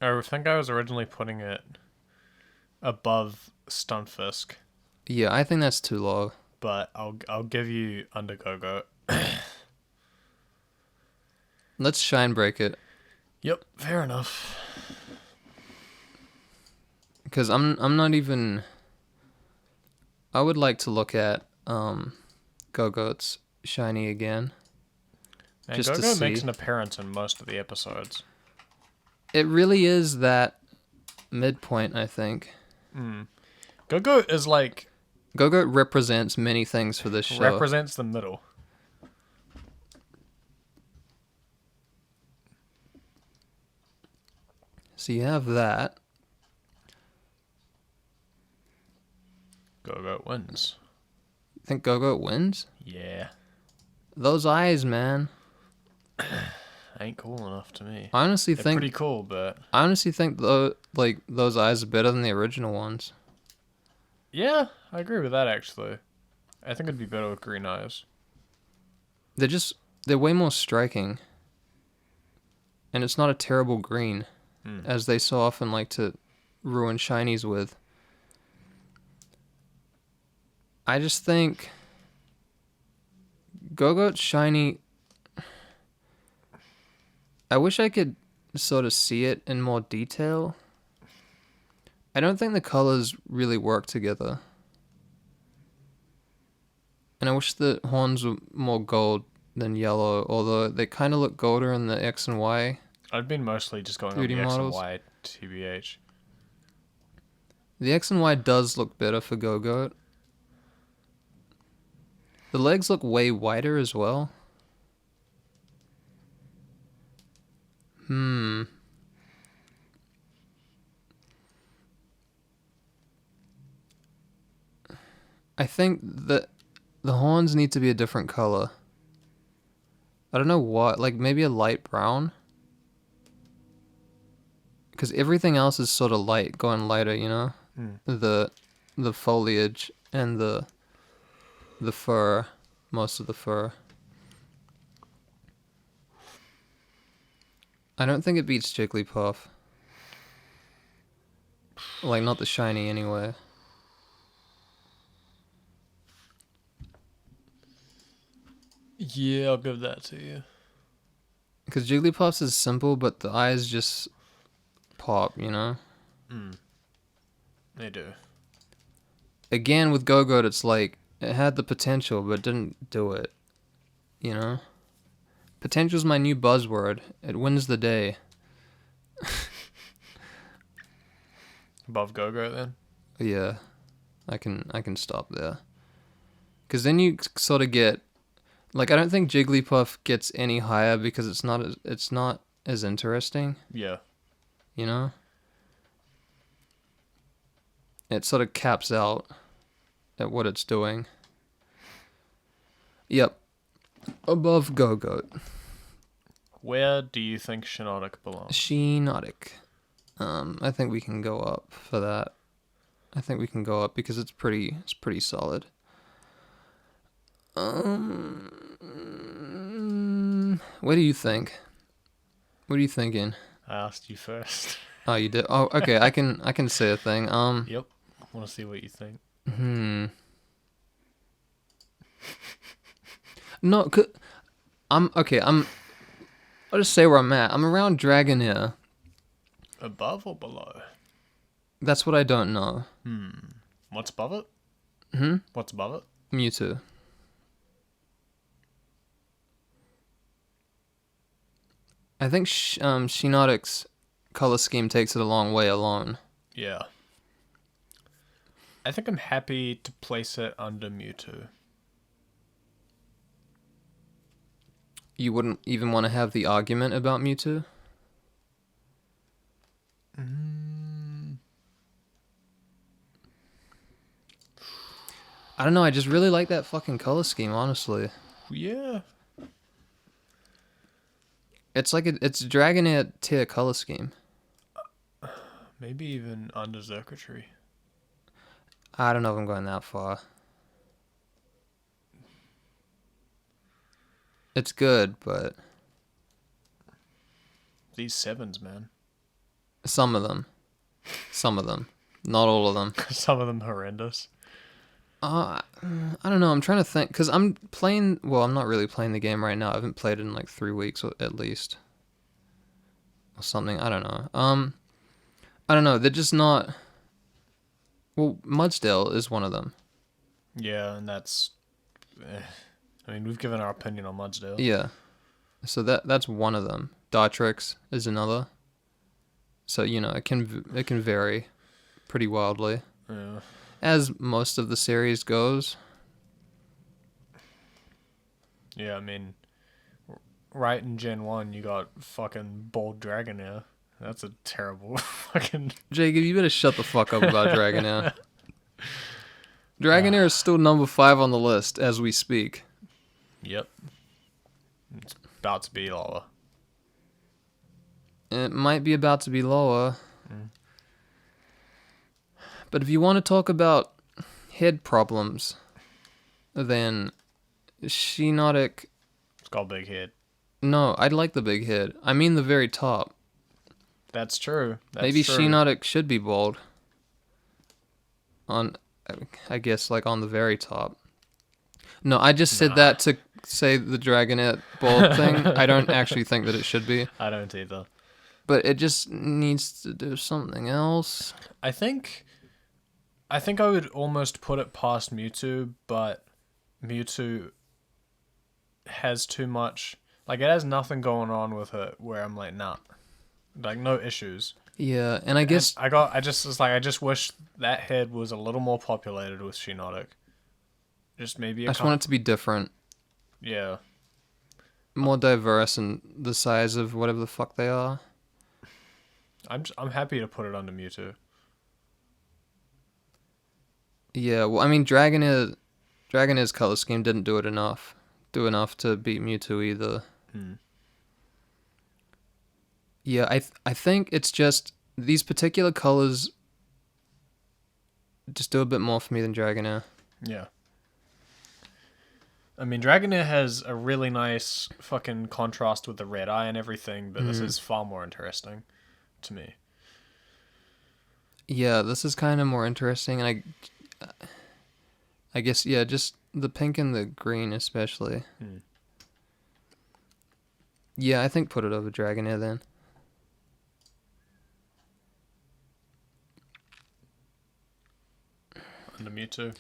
I think I was originally putting it above Stunfisk, Yeah, I think that's too low. but I'll give you under Go-Go. Let's shine break it. Yep, fair enough. Because I'm not even. I would like to look at Go-Go's shiny again. And Just to Go-Go makes see. an appearance in most of the episodes. It really is that midpoint, I think. Go-Go is like Go-Go represents many things for this show. represents the middle. So you have that. Go-Go wins. Think Go-Go wins? Yeah. Those eyes, man. Ain't cool enough to me. I honestly They're think pretty cool, but those eyes are better than the original ones. yeah, I agree with that actually. I think it'd be better with green eyes. They're way more striking. And it's not a terrible green, as they so often like to ruin shinies with. I just think Go-Go's shiny. I wish I could sort of see it in more detail. I don't think the colors really work together. And I wish the horns were more gold than yellow, although they kind of look golder in the X and Y. I've been mostly just going on 3D the X and models. Y, TBH. The X and Y does look better for Go-Go. The legs look way wider as well. I think that the horns need to be a different color. I don't know what, like maybe a light brown? Because everything else is sort of light, going lighter, you know? The foliage and the fur, most of the fur. I don't think it beats Jigglypuff. Like, not the shiny anyway. Yeah, I'll give that to you. Because Jigglypuff's is simple, but the eyes just pop, you know? They do. Again, with Go-Go, it's like, it had the potential, but didn't do it. You know? Potential's my new buzzword. It wins the day. Above Go-Go then? Yeah. I can stop there. Because then you sort of get... Like, I don't think Jigglypuff gets any higher because it's not as interesting. Yeah. You know? It sort of caps out at what it's doing. Yep. Above Go-Go. Where do you think Shiinotic belongs? Shiinotic. I think we can go up for that. I think we can go up because it's pretty solid. What do you think? What are you thinking? I asked you first. Oh, you did. Oh, okay. I can say a thing. Yep. Want to see what you think. No, I'll just say where I'm at. I'm around Dragonair. Above or below? That's what I don't know. What's above it? What's above it? Mewtwo. I think Shiinotic's color scheme takes it a long way alone. Yeah. I think I'm happy to place it under Mewtwo. You wouldn't even want to have the argument about Mewtwo? I don't know. I just really like that fucking color scheme. Honestly, Yeah. it's like it's Dragonair tier color scheme. Maybe even under circuitry. I don't know if I'm going that far. It's good, but These 7s, man. some of them, not all of them. Some of them horrendous. I don't know. I'm trying to think because I'm playing. Well, I'm not really playing the game right now. I haven't played it in like 3 weeks at least, or something. I don't know. I don't know. They're just not. Well, Mudsdale is one of them. Yeah, and that's. I mean, we've given our opinion on Mudsdale. Yeah. So that's one of them. Dartrix is another. So it can vary pretty wildly, Yeah. as most of the series goes. Yeah, I mean, right in Gen 1, you got fucking Bold Dragonair. That's a terrible fucking... Jacob, you better shut the fuck up about Dragonair. Dragonair is still number 5 on the list as we speak. Yep. It's about to be lower. It might be about to be lower. But if you want to talk about head problems, then Shiinotic... It's got a big head. No, I'd like the big head. I mean the very top. That's true. Maybe true. Shiinotic should be bald. I guess, like, on the very top. No, I just said that to say the Dragonair bald thing. I don't actually think that it should be. I don't either. But it just needs to do something else. I think I would almost put it past Mewtwo, but Mewtwo has too much... Like, it has nothing going on with it where I'm like, nah. Like, no issues. Yeah, and I guess... And I just wish that head was a little more populated with Shiinotic. Just maybe I just want it to be different. Yeah. More diverse in the size of whatever the fuck they are. I'm happy to put it under Mewtwo. Yeah, well, I mean, Dragonair's color scheme didn't do enough to beat Mewtwo either. Yeah, I think it's just these particular colors just do a bit more for me than Dragonair. Yeah. I mean, Dragonair has a really nice fucking contrast with the red eye and everything, but this is far more interesting to me. Yeah, this is kind of more interesting, and I guess, yeah, just the pink and the green especially. Yeah, I think put it over Dragonair then. Under Mewtwo.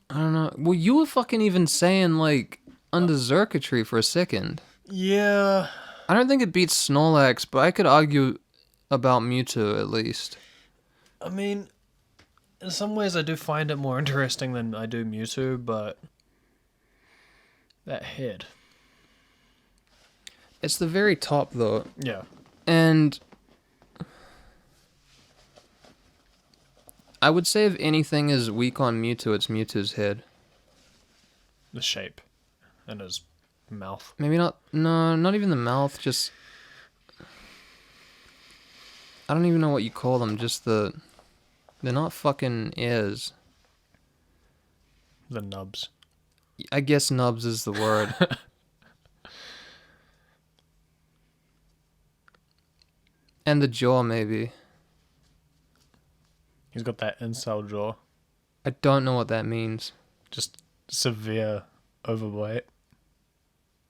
I don't know. Well, you were fucking even saying, like, under Xurkitree for a second. Yeah. I don't think it beats Snorlax, but I could argue about Mewtwo at least. I mean, in some ways I do find it more interesting than I do Mewtwo, but that head. It's the very top, though. Yeah. And I would say if anything is weak on Mewtwo, it's Mewtwo's head. The shape. And his mouth. Maybe not... No, not even the mouth, just... I don't even know what you call them, just the... They're not fucking ears. The nubs. I guess nubs is the word. And the jaw, maybe. He's got that incel jaw. I don't know what that means. Just severe overbite.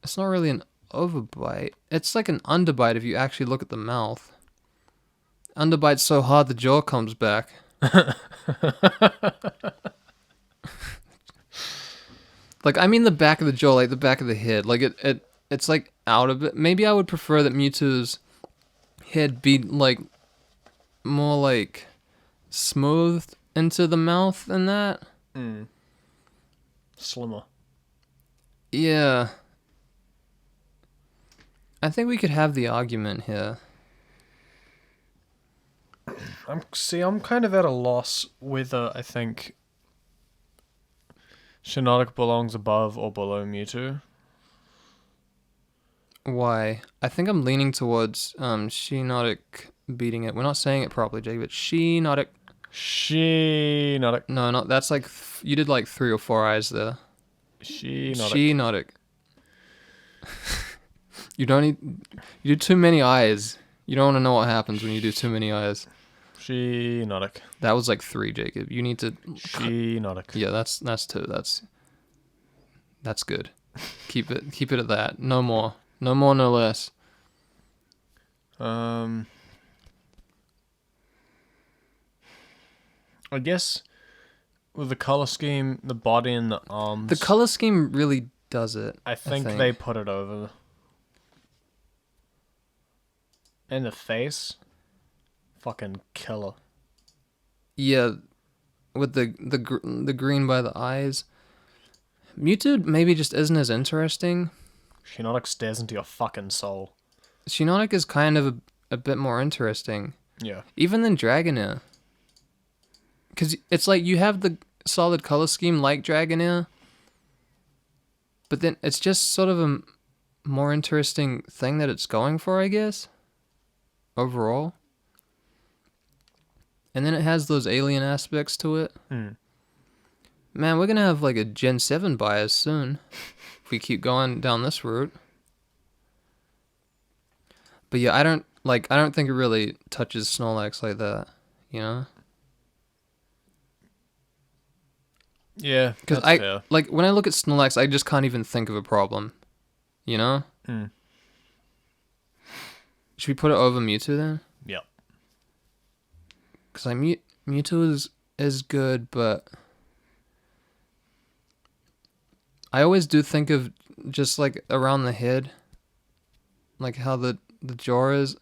It's not really an overbite. It's like an underbite if you actually look at the mouth. Underbite's so hard the jaw comes back. Like, I mean the back of the jaw, like the back of the head. Like, it's like out of it. Maybe I would prefer that Mewtwo's head be, like, more, like, smoothed into the mouth than that. Slimmer. Yeah. I think we could have the argument here. I'm kind of at a loss whether I think Shiinotic belongs above or below Mewtwo. Why? I think I'm leaning towards Shiinotic beating it. We're not saying it properly, Jake, but Shiinotic. Shiinotic. No, not that's like you did like 3 or 4 eyes there. Shiinotic. You don't need. You do too many eyes. You don't want to know what happens when you do too many eyes. Shiinotic. That was like 3, Jacob. You need to. Shiinotic. Yeah, that's 2. That's good. Keep it at that. No more. No more, no less. I guess with the color scheme, the body and the arms. The color scheme really does it. I think they put it over. And the face, fucking killer. Yeah, with the green by the eyes. Mewtwo maybe just isn't as interesting. Shiinotic stares into your fucking soul. Shiinotic is kind of a bit more interesting. Yeah. Even than Dragonair. Because it's like you have the solid color scheme like Dragonair, but then it's just sort of a more interesting thing that it's going for, I guess, overall. And then it has those alien aspects to it. Man, we're going to have like a Gen 7 bias soon if we keep going down this route. But yeah, I don't think it really touches Snorlax like that, you know? Yeah, because fair. Like when I look at Snorlax, I just can't even think of a problem, you know. Should we put it over Mewtwo then? Yep. Because Mewtwo is good, but I always do think of just like around the head, like how the jaw is.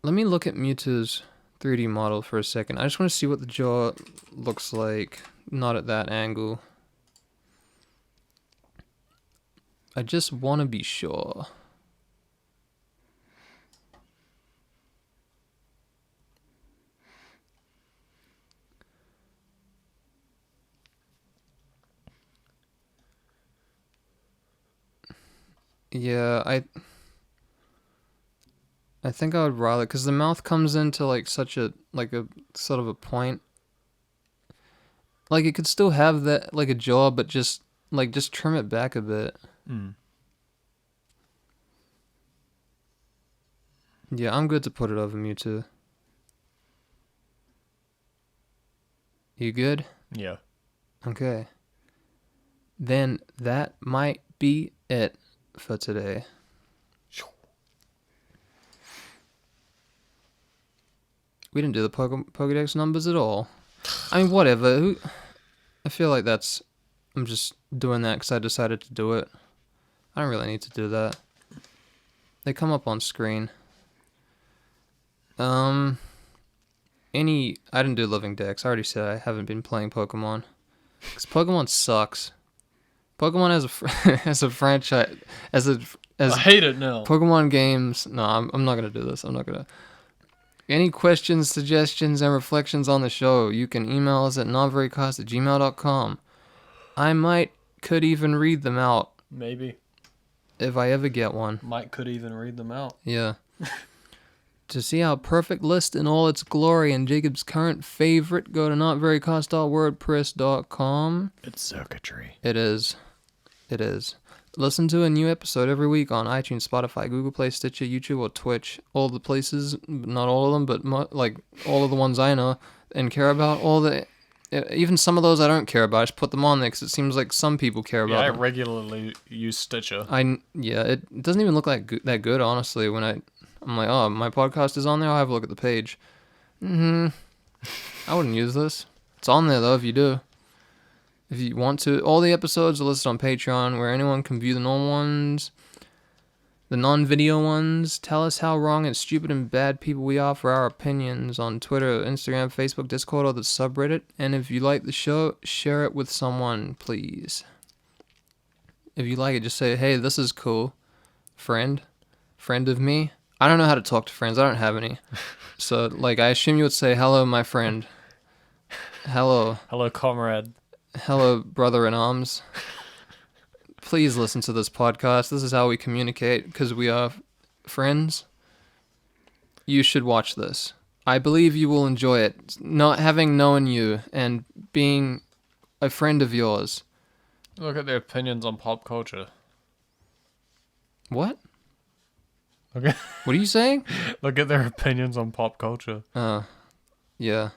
Let me look at Mewtwo's 3D model for a second. I just want to see what the jaw looks like, not at that angle. I just want to be sure. Yeah, I think I would rather, because the mouth comes into like such a sort of a point. Like it could still have that like a jaw, but just trim it back a bit. Yeah, I'm good to put it over Mewtwo. You good? Yeah. Okay. Then that might be it for today. We didn't do the Pokédex numbers at all. I mean, whatever. I feel like I'm just doing that because I decided to do it. I don't really need to do that. They come up on screen. I didn't do Living Dex. I already said I haven't been playing Pokemon. Because Pokemon sucks. Pokemon as a franchise, as I hate it now. Pokemon games. No, I'm not gonna do this. I'm not gonna. Any questions, suggestions, and reflections on the show, you can email us at notverycast@gmail.com. I could even read them out. Maybe. If I ever get one. Could even read them out. Yeah. To see our perfect list in all its glory and Jacob's current favorite, go to notverycast.wordpress.com. It's circuitry. It is. Listen to a new episode every week on iTunes, Spotify, Google Play, Stitcher, YouTube, or Twitch. All the places, not all of them, but all of the ones I know and care about. Even some of those I don't care about. I just put them on there because it seems like some people care about them. I regularly use Stitcher. It doesn't even look like that good, honestly. When I'm like, oh, my podcast is on there. I'll have a look at the page. I wouldn't use this. It's on there though if you do. If you want to, all the episodes are listed on Patreon, where anyone can view the normal ones, the non-video ones. Tell us how wrong and stupid and bad people we are for our opinions on Twitter, Instagram, Facebook, Discord, or the subreddit. And if you like the show, share it with someone, please. If you like it, just say, hey, this is cool. Friend of me. I don't know how to talk to friends. I don't have any. So, I assume you would say, hello, my friend. Hello. Hello, comrade. Hello, brother in arms. Please listen to this podcast. This is how we communicate because we are friends. You should watch this. I believe you will enjoy it. Not having known you and being a friend of yours. Look at their opinions on pop culture. What? Okay. What are you saying? Look at their opinions on pop culture. Yeah.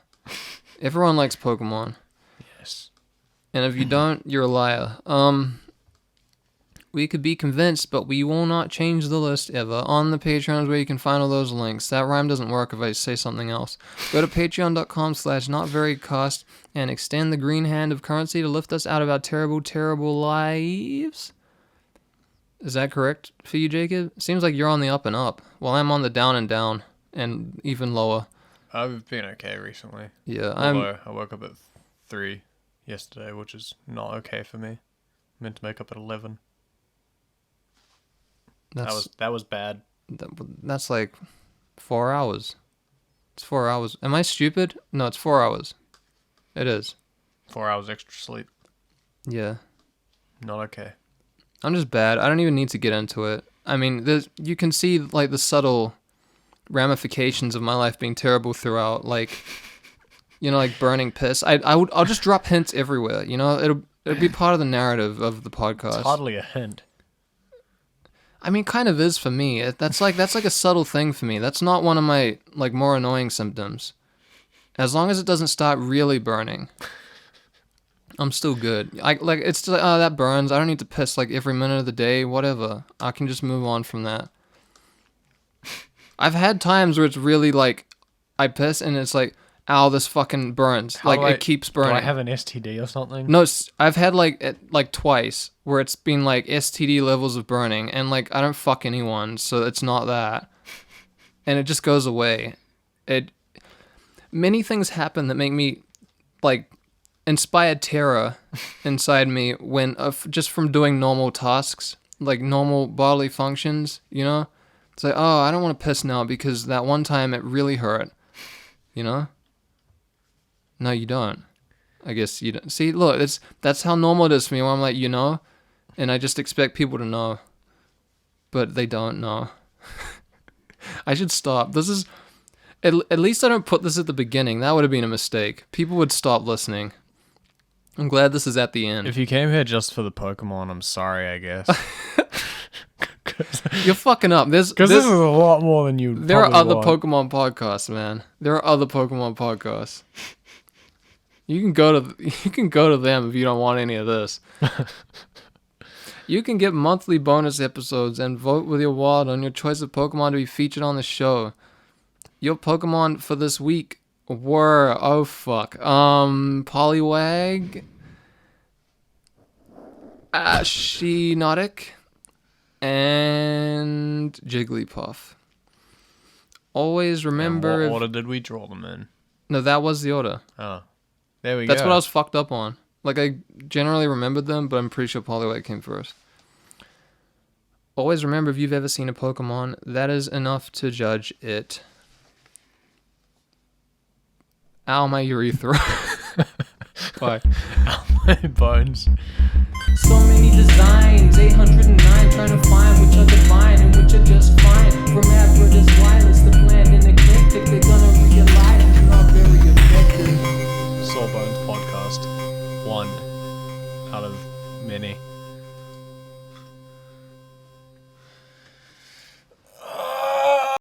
Everyone likes Pokemon. Yes. And if you don't, you're a liar. We could be convinced, but we will not change the list ever. On the Patreon is where you can find all those links. That rhyme doesn't work if I say something else. Go to patreon.com/notverycost and extend the green hand of currency to lift us out of our terrible, terrible lives. Is that correct for you, Jacob? Seems like you're on the up and up, while I'm on the down and down, and even lower. I've been okay recently. Yeah, Although I woke up at 3 yesterday, which is not okay for me. Meant to wake up at 11. That was bad. That's like 4 hours. It's 4 hours. Am I stupid? No, it's 4 hours. It is. 4 hours extra sleep. Yeah. Not okay. I'm just bad. I don't even need to get into it. I mean, you can see like the subtle ramifications of my life being terrible throughout. Like, you know, like burning piss. I'll just drop hints everywhere. You know, it'll be part of the narrative of the podcast. It's hardly a hint. I mean, kind of is for me. That's like a subtle thing for me. That's not one of my like more annoying symptoms. As long as it doesn't start really burning, I'm still good. It's just like, oh, that burns. I don't need to piss like every minute of the day. Whatever. I can just move on from that. I've had times where it's really like I piss and it's like, ow, this fucking burns. It keeps burning. Do I have an STD or something? No, I've had like twice where it's been like STD levels of burning, and like I don't fuck anyone, so it's not that, and it just goes away. Many things happen that make me like inspire terror inside me when just from doing normal tasks, like normal bodily functions. You know, it's like, oh, I don't want to piss now because that one time it really hurt. You know. No, you don't. I guess you don't. See, look, that's how normal it is for me when I'm like, you know, and I just expect people to know. But they don't know. I should stop. This is... At least I don't put this at the beginning. That would have been a mistake. People would stop listening. I'm glad this is at the end. If you came here just for the Pokemon, I'm sorry, I guess. You're fucking up. Because this is a lot more than you. There are other want. Pokemon podcasts, man. There are other Pokemon podcasts. You can go to them if you don't want any of this. You can get monthly bonus episodes and vote with your wallet on your choice of Pokemon to be featured on the show. Your Pokemon for this week were Poliwag, Shiinotic, and Jigglypuff. Always remember. And what order did we draw them in? No, that was the order. Oh. There we go. That's what I was fucked up on. Like, I generally remembered them, but I'm pretty sure Poliwag came first. Always remember, if you've ever seen a Pokemon, that is enough to judge it. Ow, my urethra. Bye. Ow, my bones. So many designs, 809, trying to find which are divine and which are just fine. From average wireless, the plan and eclectic, they're gonna realize it's not very effective. Sawbones podcast. 1 out of many.